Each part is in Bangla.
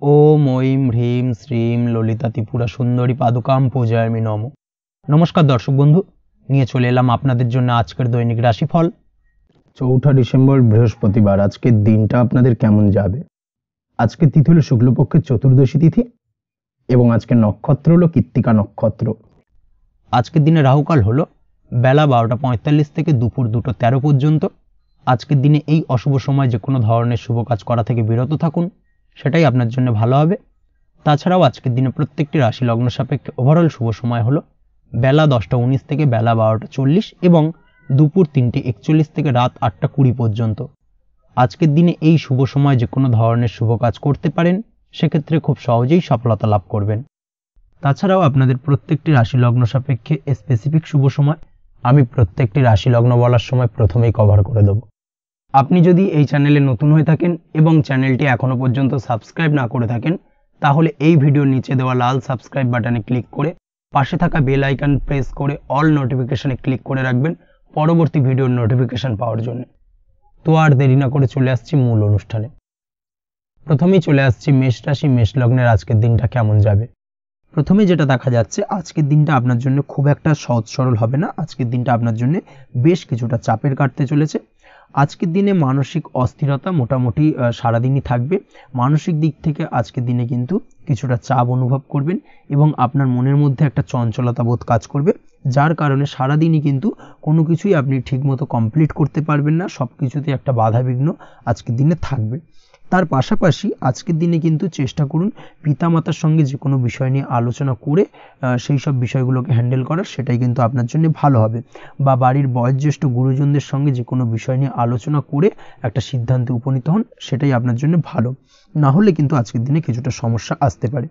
ওম ঐম হ্রিম শ্রীম ললিতা ত্রিপুরা সুন্দরী পাদুকাম পূজায়ামি নম। নমস্কার দর্শক বন্ধু, নিয়ে চলে এলাম আপনাদের জন্য আজকের দৈনিক রাশিফল 4 ডিসেম্বর বৃহস্পতিবার। আজকের দিনটা আপনাদের কেমন যাবে? আজকের তিথি হলো শুক্লপক্ষের চতুর্দশী তিথি এবং আজকের নক্ষত্র হলো কৃত্তিকা নক্ষত্র। আজকের দিনে রাহুকাল হলো বেলা 12টা 45 থেকে দুপুর 2টা 13 পর্যন্ত। আজকের দিনে এই অশুভ সময় যে কোনো ধরনের শুভ কাজ করা থেকে বিরত থাকুন, সেটাই আপনার জন্য ভালো হবে। তাছাড়াও আজকের দিনে প্রত্যেকটি রাশি লগ্ন সাপেক্ষে ওভারঅল শুভ সময় হলো বেলা 10টা 19 থেকে বেলা 12টা 40 এবং দুপুর 3টে 41 থেকে রাত 8টা 20 পর্যন্ত। আজকের দিনে এই শুভ সময় যে কোনো ধরনের শুভ কাজ করতে পারেন, সেক্ষেত্রে খুব সহজেই সফলতা লাভ করবেন। তাছাড়াও আপনাদের প্রত্যেকটি রাশি লগ্ন সাপেক্ষে স্পেসিফিক শুভ সময় আমি প্রত্যেকটি রাশি লগ্ন বলার সময় প্রথমেই কভার করে দেব। আপনি যদি এই চ্যানেলে নতুন হয়ে থাকেন এবং চ্যানেলটি এখনো পর্যন্ত সাবস্ক্রাইব না করে থাকেন, তাহলে এই ভিডিওর নিচে দেওয়া লাল সাবস্ক্রাইব বাটনে ক্লিক করে পাশে থাকা বেল আইকন প্রেস করে অল নোটিফিকেশনে ক্লিক করে রাখবেন পরবর্তী ভিডিওর নোটিফিকেশন পাওয়ার জন্য। তো আর দেরি না করে চলে আসছি মূল অনুষ্ঠানে। প্রথমেই চলে আসছি মেষ রাশি মেষ লগ্নের আজকের দিনটা কেমন যাবে। প্রথমে যেটা দেখা যাচ্ছে, আজকের দিনটা আপনার জন্য খুব একটা সহজ সরল হবে না। আজকের দিনটা আপনার জন্য বেশ কিছুটা চাপের কাটতে চলেছে। আজকের দিনে মানসিক অস্থিরতা মোটামুটি সারাদিনই থাকবে। মানসিক দিক থেকে আজকের দিনে কিন্তু কিছুটা চাপ অনুভব করবেন এবং আপনার মনের মধ্যে একটা চঞ্চলতা বোধ কাজ করবে, যার কারণে সারাদিনই কিন্তু কোনো কিছুই আপনি ঠিকমতো কমপ্লিট করতে পারবেন না। সব কিছুতে একটা বাধাবিঘ্ন আজকের দিনে থাকবে। তার পাশাপাশি আজকের দিনে কিন্তু চেষ্টা করুন পিতামাতার সঙ্গে যে কোনো বিষয় নিয়ে আলোচনা করে সেই সব বিষয়গুলোকে হ্যান্ডেল করার, সেটাই কিন্তু আপনার জন্য ভালো হবে। বা বাড়ির বয়োজ্যেষ্ঠ গুরুজনদের সঙ্গে যে কোনো বিষয় নিয়ে আলোচনা করে একটা সিদ্ধান্তে উপনীত হন, সেটাই আপনার জন্য ভালো। না হলে কিন্তু আজকের দিনে কিছুটা সমস্যা আসতে পারে।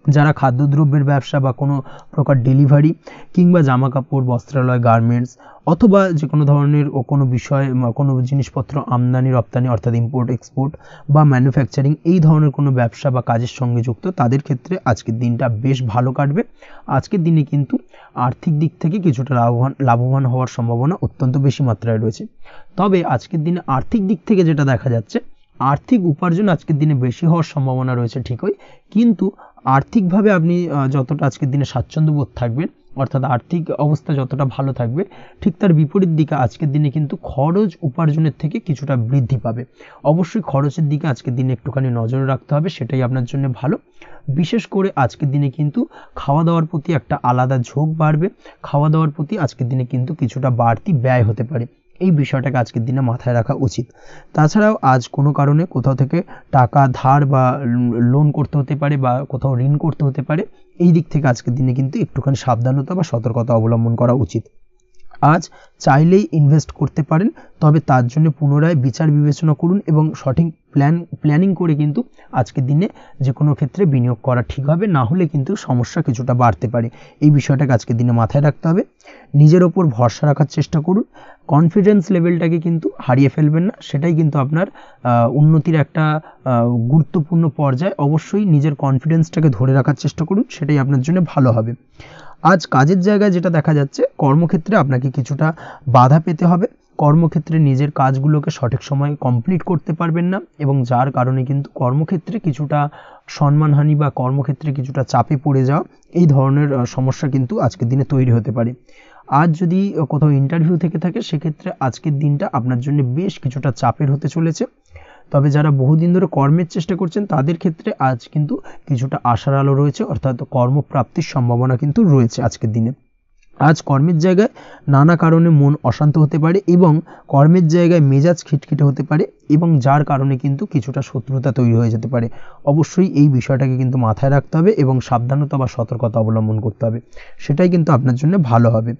যারা খাদ্যদ্রব্যের ব্যবসা বা কোনো প্রকার ডেলিভারি কিংবা জামা কাপড় বস্ত্রালয় গার্মেন্টস অথবা যে কোনো ধরনের কোনো বিষয় কোনো জিনিসপত্র আমদানি রপ্তানি অর্থাৎ ইম্পোর্ট এক্সপোর্ট বা ম্যানুফ্যাকচারিং এই ধরনের কোনো ব্যবসা বা কাজের সঙ্গে যুক্ত, তাদের ক্ষেত্রে আজকের দিনটা বেশ ভালো কাটবে। আজকের দিনে কিন্তু আর্থিক দিক থেকে কিছুটা লাভবান হওয়ার সম্ভাবনা অত্যন্ত বেশি মাত্রায় রয়েছে। তবে আজকের দিনে আর্থিক দিক থেকে যেটা দেখা যাচ্ছে, আর্থিক উপার্জন আজকের দিনে বেশি হওয়ার সম্ভাবনা রয়েছে ঠিকই, কিন্তু আর্থিকভাবে আপনি যতটা আজকের দিনে স্বাচ্ছন্দ্যবোধ থাকবেন, অর্থাৎ আর্থিক অবস্থা যতটা ভালো থাকবে, ঠিক তার বিপরীত দিকে আজকের দিনে কিন্তু খরচ উপার্জনের থেকে কিছুটা বৃদ্ধি পাবে। অবশ্যই খরচের দিকে আজকের দিনে একটুখানি নজরে রাখতে হবে, সেটাই আপনার জন্য ভালো। বিশেষ করে আজকের দিনে কিন্তু খাওয়া দাওয়ার প্রতি একটা আলাদা ঝোঁক বাড়বে। খাওয়া দাওয়ার প্রতি আজকের দিনে কিন্তু কিছুটা বাড়তি ব্যয় হতে পারে, এই বিষয়টাকে আজকের দিনে মাথায় রাখা উচিত। তাছাড়াও আজ কোনো কারণে কোথাও থেকে টাকা ধার বা লোন করতে হতে পারে বা কোথাও ঋণ করতে হতে পারে, এই দিক থেকে আজকের দিনে কিন্তু একটুখানি সাবধানতা বা সতর্কতা অবলম্বন করা উচিত। আজ চাইলেই ইনভেস্ট করতে পারেন, তবে তার জন্য পুনরায় বিচার বিবেচনা করুন এবং সঠিক প্ল্যানিং করে কিন্তু আজকের দিনে যে কোনো ক্ষেত্রে বিনিয়োগ করা ঠিক হবে। না হলে কিন্তু সমস্যা কিছুটা বাড়তে পারে, এই বিষয়টাকে আজকের দিনে মাথায় রাখতে হবে। নিজের ওপর ভরসা রাখার চেষ্টা করুন, কনফিডেন্স লেভেলটাকে কিন্তু হারিয়ে ফেলবেন না, সেটাই কিন্তু আপনার উন্নতির একটা গুরুত্বপূর্ণ পর্যায়। অবশ্যই নিজের কনফিডেন্সটাকে ধরে রাখার চেষ্টা করুন, সেটাই আপনার জন্য ভালো হবে। আজ কাজের জায়গায় যেটা দেখা যাচ্ছে, কর্মক্ষেত্রে আপনাকে কিছুটা বাধা পেতে হবে। কর্মক্ষেত্রে নিজের কাজগুলোকে সঠিক সময়ে কমপ্লিট করতে পারবেন না এবং যার কারণে কিন্তু কর্মক্ষেত্রে কিছুটা সম্মানহানি বা কর্মক্ষেত্রে কিছুটা চাপে পড়ে যাওয়া, এই ধরনের সমস্যা কিন্তু আজকের দিনে তৈরি হতে পারে। আজ যদি কোথাও ইন্টারভিউ থেকে থাকে, সেক্ষেত্রে আজকের দিনটা আপনার জন্য বেশ কিছুটা চাপের হতে চলেছে। তবে যারা বহুদিন ধরে কর্মের চেষ্টা করছেন, তাদের ক্ষেত্রে আজ কিন্তু কিছুটা আশার আলো রয়েছে, অর্থাৎ কর্মপ্রাপ্তির সম্ভাবনা কিন্তু রয়েছে আজকের দিনে। আজ কর্মের জায়গায় নানা কারণে মন অশান্ত হতে পারে এবং কর্মের জায়গায় মেজাজ খিটখিটে হতে পারে এবং যার কারণে কিন্তু কিছুটা শত্রুতা তৈরি হয়ে যেতে পারে। অবশ্যই এই বিষয়টাকে কিন্তু মাথায় রাখতে হবে এবং সাবধানতা বা সতর্কতা অবলম্বন করতে হবে, সেটাই কিন্তু আপনার জন্য ভালো হবে।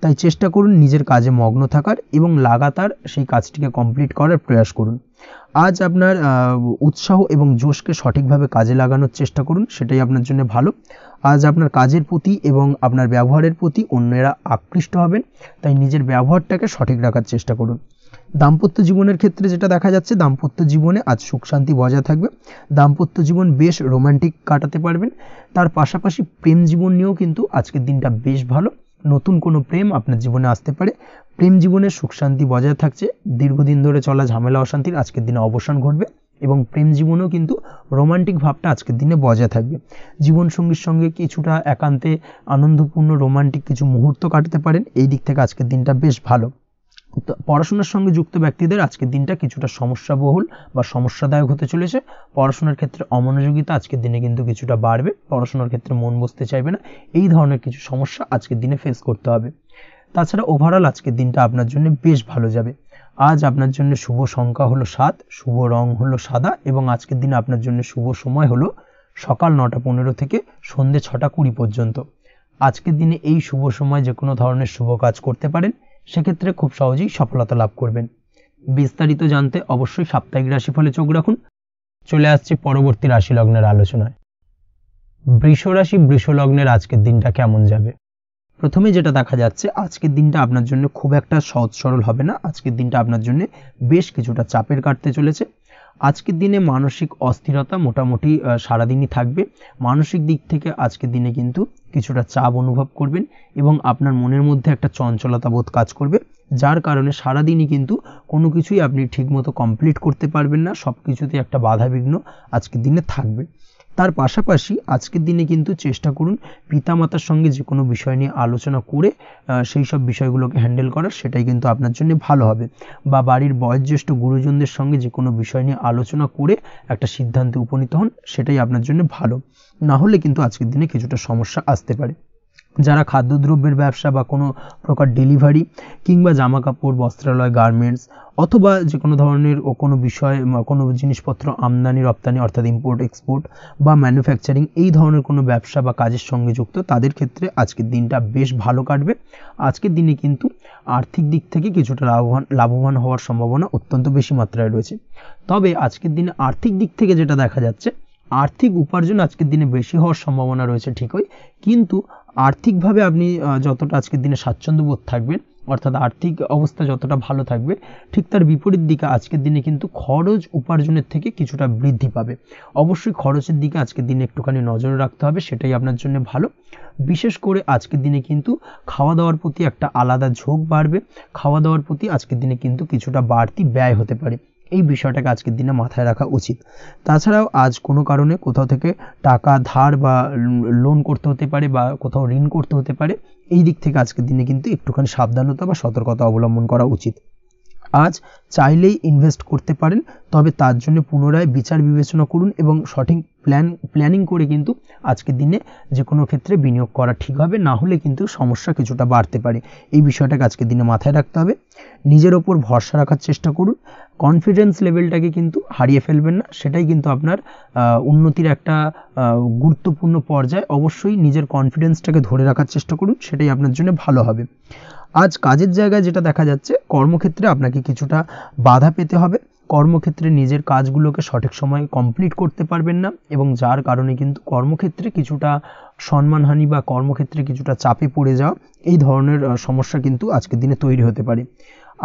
তাই চেষ্টা করুন নিজের কাজে মগ্ন থাকার এবং লাগাতার সেই কাজটিকে কমপ্লিট করার প্রয়াস করুন। আজ আপনার উৎসাহ এবং জোশকে সঠিকভাবে কাজে লাগানোর চেষ্টা করুন, সেটাই আপনার জন্য ভালো। আজ আপনার কাজের প্রতি এবং আপনার ব্যবহারের প্রতি অন্যেরা আকৃষ্ট হবেন, তাই নিজের ব্যবহারটাকে সঠিক রাখার চেষ্টা করুন। দাম্পত্য জীবনের ক্ষেত্রে যেটা দেখা যাচ্ছে, দাম্পত্য জীবনে আজ সুখ শান্তি বজায় থাকবে। দাম্পত্য জীবন বেশ রোমান্টিক কাটাতে পারবেন। তার পাশাপাশি প্রেম জীবন নিয়েও কিন্তু আজকের দিনটা বেশ ভালো। নতুন কোনো প্রেম আপনার জীবনে আসতে পারে। প্রেম জীবনে সুখ শান্তি বজায় থাকছে। দীর্ঘদিন ধরে চলা ঝামেলা অশান্তির আজকের দিনে অবসান ঘটবে এবং প্রেম জীবনেও কিন্তু রোমান্টিক ভাবটা আজকের দিনে বজায় থাকবে। জীবনসঙ্গীর সঙ্গে কিছুটা একান্তে আনন্দপূর্ণ রোমান্টিক কিছু মুহূর্ত কাটাতে পারেন, এই দিক থেকে আজকের দিনটা বেশ ভালো। পড়াশোনার সঙ্গে যুক্ত ব্যক্তিদের আজকের দিনটা কিছুটা সমস্যাবহুল বা সমস্যাদায়ক হতে চলেছে। পড়াশোনার ক্ষেত্রে অমনোযোগিতা আজকের দিনে কিন্তু কিছুটা বাড়বে, পড়াশোনার ক্ষেত্রে মন বসতে চাইবে না, এই ধরনের কিছু সমস্যা আজকের দিনে ফেস করতে হবে। তাছাড়া ওভারঅল আজকের দিনটা আপনার জন্য বেশ ভালো যাবে। আজ আপনার জন্য শুভ সংখ্যা হলো 7, শুভ রং হলো সাদা এবং আজকের দিনে আপনার জন্য শুভ সময় হলো সকাল 9:15 থেকে সন্ধ্যে 6:20 পর্যন্ত। আজকের দিনে এই শুভ সময় যে কোনো ধরনের শুভ কাজ করতে পারেন, সেক্ষেত্রে খুব সহজেই সফলতা লাভ করবেন। বিস্তারিত জানতে অবশ্যই সাপ্তাহিক রাশিফলে চোখ রাখুন। চলে আসছে পরবর্তী রাশি লগ্নের আলোচনায়। বৃষ রাশি বৃষ লগ্নের আজকের দিনটা কেমন যাবে? প্রথমে যেটা দেখা যাচ্ছে, আজকের দিনটা আপনার জন্য খুব একটা সহজ সরল হবে না। আজকের দিনটা আপনার জন্য বেশ কিছুটা চাপের কাটতে চলেছে। আজকের দিনে মানসিক অস্থিরতা মোটামুটি সারাদিনই থাকবে। মানসিক দিক থেকে আজকের দিনে কিন্তু কিছুটা চাপ অনুভব করবেন এবং আপনার মনের মধ্যে একটা চঞ্চলতা বোধ কাজ করবে, যার কারণে সারাদিনই কিন্তু কোনো কিছুই আপনি ঠিকমতো কমপ্লিট করতে পারবেন না, সব কিছুতে একটা বাধাবিঘ্ন আজকের দিনে থাকবে। তার পাশাপাশি আজকের দিনে কিন্তু চেষ্টা করুন পিতামাতার সঙ্গে যে কোনো বিষয় নিয়ে আলোচনা করে সেই সব বিষয়গুলোকে হ্যান্ডেল করার, সেটাই কিন্তু আপনার জন্য ভালো হবে। বা বাড়ির বয়োজ্যেষ্ঠ গুরুজনদের সঙ্গে যে কোনো বিষয় নিয়ে আলোচনা করে একটা সিদ্ধান্তে উপনীত হন, সেটাই আপনার জন্য ভালো। না হলে কিন্তু আজকের দিনে কিছুটা সমস্যা আসতে পারে। যারা খাদ্যদ্রব্যের ব্যবসা বা কোনো প্রকার ডেলিভারি কিংবা জামা কাপড়, বস্ত্রালয়, গার্মেন্টস অথবা যে কোনো ধরনের কোনো বিষয় কোনো জিনিসপত্র আমদানি রপ্তানি অর্থাৎ ইম্পোর্ট এক্সপোর্ট বা ম্যানুফ্যাকচারিং এই ধরনের কোনো ব্যবসা বা কাজের সঙ্গে যুক্ত, তাদের ক্ষেত্রে আজকের দিনটা বেশ ভালো কাটবে। আজকের দিনে কিন্তু আর্থিক দিক থেকে কিছুটা লাভবান হওয়ার সম্ভাবনা অত্যন্ত বেশি মাত্রায় রয়েছে। তবে আজকের দিনে আর্থিক দিক থেকে যেটা দেখা যাচ্ছে, আর্থিক উপার্জন আজকের দিনে বেশি হওয়ার সম্ভাবনা রয়েছে ঠিকই, কিন্তু আর্থিকভাবে আপনি যতটা আজকের দিনে স্বাচ্ছন্দ্য বোধ থাকবেন, অর্থাৎ আর্থিক অবস্থা যতটা ভালো থাকবে, ঠিক তার বিপরীত দিকে আজকের দিনে কিন্তু খরচ উপার্জনের থেকে কিছুটা বৃদ্ধি পাবে। অবশ্যই খরচের দিকে আজকের দিনে একটুখানি নজর রাখতে হবে, সেটাই আপনার জন্য ভালো। বিশেষ করে আজকের দিনে কিন্তু খাওয়া দাওয়ার প্রতি একটা আলাদা ঝোঁক বাড়বে, খাওয়া দাওয়ার প্রতি আজকের দিনে কিন্তু কিছুটা বাড়তি ব্যয় হতে পারে, এই বিষয়টাকে আজকের দিনে মাথায় রাখা উচিত। তাছাড়াও আজ কোনো কারণে কোথাও থেকে টাকা ধার বা লোন করতে হতে পারে বা কোথাও ঋণ করতে হতে পারে, এই দিক থেকে আজকের দিনে কিন্তু একটুখানি সাবধানতা বা সতর্কতা অবলম্বন করা উচিত। আজ চাইলেই ইনভেস্ট করতে পারেন, তবে তার জন্য পুনরায় বিচার বিবেচনা করুন এবং সঠিক প্ল্যানিং করে কিন্তু আজকের দিনে যে কোনো ক্ষেত্রে বিনিয়োগ করা ঠিক হবে, না হলে কিন্তু সমস্যা কিছুটা বাড়তে পারে। এই বিষয়টাকে আজকের দিনে মাথায় রাখতে হবে। নিজের ওপর ভরসা রাখার চেষ্টা করুন, কনফিডেন্স লেভেলটাকে কিন্তু হারিয়ে ফেলবেন না, সেটাই কিন্তু আপনার উন্নতির একটা গুরুত্বপূর্ণ পর্যায়। অবশ্যই নিজের কনফিডেন্সটাকে ধরে রাখার চেষ্টা করুন, সেটাই আপনার জন্য ভালো হবে। আজ কাজের জায়গায় যেটা দেখা যাচ্ছে, কর্মক্ষেত্রে আপনাকে কিছুটা বাধা পেতে হবে। কর্মক্ষেত্রে নিজের কাজগুলোকে সঠিক সময়ে কমপ্লিট করতে পারবেন না এবং যার কারণে কিন্তু কর্মক্ষেত্রে কিছুটা সম্মানহানি বা কর্মক্ষেত্রে কিছুটা চাপে পড়ে যাওয়া, এই ধরনের সমস্যা কিন্তু আজকের দিনে তৈরি হতে পারে।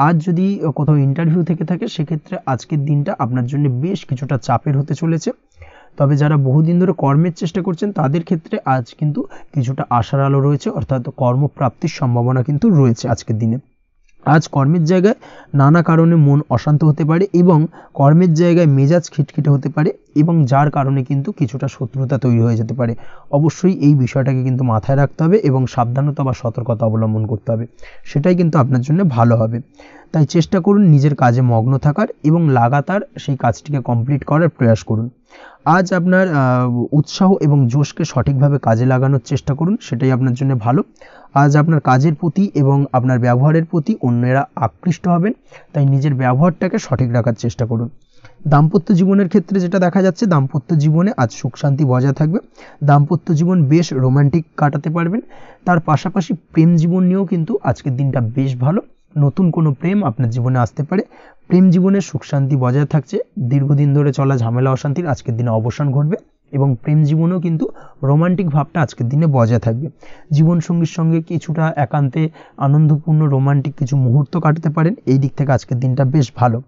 আজ যদি কোথাও ইন্টারভিউ থেকে থাকে, সেক্ষেত্রে আজকের দিনটা আপনার জন্য বেশ কিছুটা চাপের হতে চলেছে। তবে যারা বহুদিন ধরে কর্মের চেষ্টা করছেন, তাদের ক্ষেত্রে আজ কিন্তু কিছুটা আশার আলো রয়েছে, অর্থাৎ কর্মপ্রাপ্তির সম্ভাবনা কিন্তু রয়েছে আজকের দিনে। আজ কর্মের জায়গায় নানা কারণে মন অশান্ত হতে পারে এবং কর্মের জায়গায় মেজাজ খিটখিটে হতে পারে এবং যার কারণে কিন্তু কিছুটা শত্রুতা তৈরি হয়ে যেতে পারে। অবশ্যই এই বিষয়টাকে কিন্তু মাথায় রাখতে হবে এবং সাবধানতা বা সতর্কতা অবলম্বন করতে হবে, সেটাই কিন্তু আপনার জন্য ভালো হবে। তাই চেষ্টা করুন নিজের কাজে মগ্ন থাকার এবং লাগাতার সেই কাজটিকে কমপ্লিট করার প্রয়াস করুন। আজ আপনার উৎসাহ এবং জোশকে সঠিকভাবে কাজে লাগানোর চেষ্টা করুন, সেটাই আপনার জন্য ভালো। আজ আপনার কাজের প্রতি এবং আপনার ব্যবহারের প্রতি অন্যেরা আকৃষ্ট হবেন, তাই নিজের ব্যবহারটাকে সঠিক রাখার চেষ্টা করুন। দাম্পত্য জীবনের ক্ষেত্রে যেটা দেখা যাচ্ছে, দাম্পত্য জীবনে আজ সুখ শান্তি বজায় থাকবে। দাম্পত্য জীবন বেশ রোমান্টিক কাটাতে পারবেন। তার পাশাপাশি প্রেম জীবন নিয়েও কিন্তু আজকের দিনটা বেশ ভালো। নতুন কোনো প্রেম আপনার জীবনে আসতে পারে। প্রেম জীবনে সুখ শান্তি বজায় থাকছে। দীর্ঘদিন ধরে চলা ঝামেলা অশান্তির আজকের দিনে অবসান ঘটবে এবং প্রেম জীবনেও কিন্তু রোমান্টিক ভাবটা আজকের দিনে বজায় থাকবে। জীবনসঙ্গীর সঙ্গে কিছুটা একান্তে আনন্দপূর্ণ রোমান্টিক কিছু মুহূর্ত কাটাতে পারেন, এই দিক থেকে আজকের দিনটা বেশ ভালো।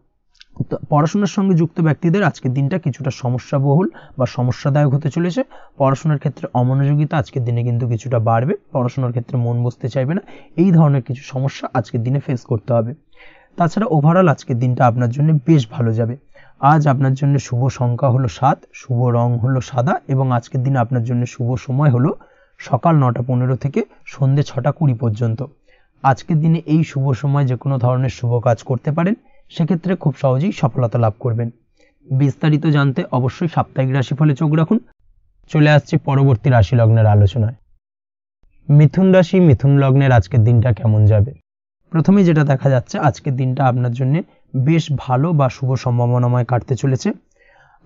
পড়াশোনার সঙ্গে যুক্ত ব্যক্তিদের আজকের দিনটা কিছুটা সমস্যাবহুল বা সমস্যাদায়ক হতে চলেছে। পড়াশোনার ক্ষেত্রে অমনোযোগিতা আজকের দিনে কিন্তু কিছুটা বাড়বে, পড়াশোনার ক্ষেত্রে মন বসতে চাইবে না, এই ধরনের কিছু সমস্যা আজকের দিনে ফেস করতে হবে। তাছাড়া ওভারঅল আজকের দিনটা আপনার জন্য বেশ ভালো যাবে। আজ আপনার জন্য শুভ সংখ্যা হলো 7, শুভ রং হলো সাদা এবং আজকের দিনে আপনার জন্য শুভ সময় হলো সকাল 9:15 থেকে সন্ধ্যে 6:20 পর্যন্ত। আজকের দিনে এই শুভ সময় যে কোনো ধরনের শুভ কাজ করতে পারেন, সেক্ষেত্রে খুব সহজেই সফলতা লাভ করবেন। বিস্তারিত জানতে অবশ্যই সাপ্তাহিক রাশিফলে চোখ রাখুন। চলে আসছে পরবর্তী রাশি লগ্নের আলোচনায়। মিথুন রাশি, মিথুন লগ্নের আজকের দিনটা কেমন যাবে? প্রথমে যেটা দেখা যাচ্ছে, আজকের দিনটা আপনার জন্য বেশ ভালো বা শুভ সম্ভাবনাময় কাটতে চলেছে।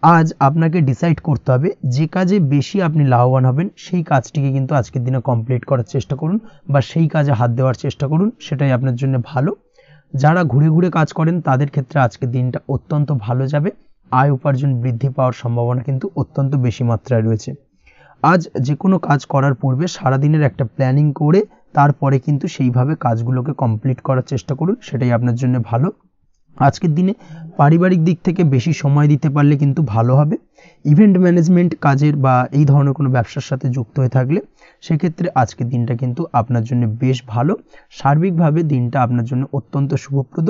আজ আপনাকে ডিসাইড করতে হবে যে কাজে বেশি আপনি লাভবান হবেন সেই কাজটিকে কিন্তু আজকের দিনে কমপ্লিট করার চেষ্টা করুন বা সেই কাজে হাত দেওয়ার চেষ্টা করুন, সেটাই আপনার জন্য ভালো। যারা ঘুরে ঘুরে কাজ করেন তাদের ক্ষেত্রে আজকের দিনটা অত্যন্ত ভালো যাবে। আয় উপার্জন বৃদ্ধি পাওয়ার সম্ভাবনা কিন্তু অত্যন্ত বেশি মাত্রায় রয়েছে। আজ যে কোনো কাজ করার পূর্বে সারাদিনের একটা প্ল্যানিং করে তারপরে কিন্তু সেইভাবে কাজগুলোকে কমপ্লিট করার চেষ্টা করুন, সেটাই আপনার জন্য ভালো। আজকের দিনে পারিবারিক দিক থেকে বেশি সময় দিতে পারলে কিন্তু ভালো হবে। ইভেন্ট ম্যানেজমেন্ট কাজের বা এই ধরনের কোনো ব্যবসার সাথে যুক্ত হয়ে থাকলে সেক্ষেত্রে আজকের দিনটা কিন্তু আপনার জন্য বেশ ভালো। সার্বিকভাবে দিনটা আপনার জন্য অত্যন্ত শুভপ্রদ।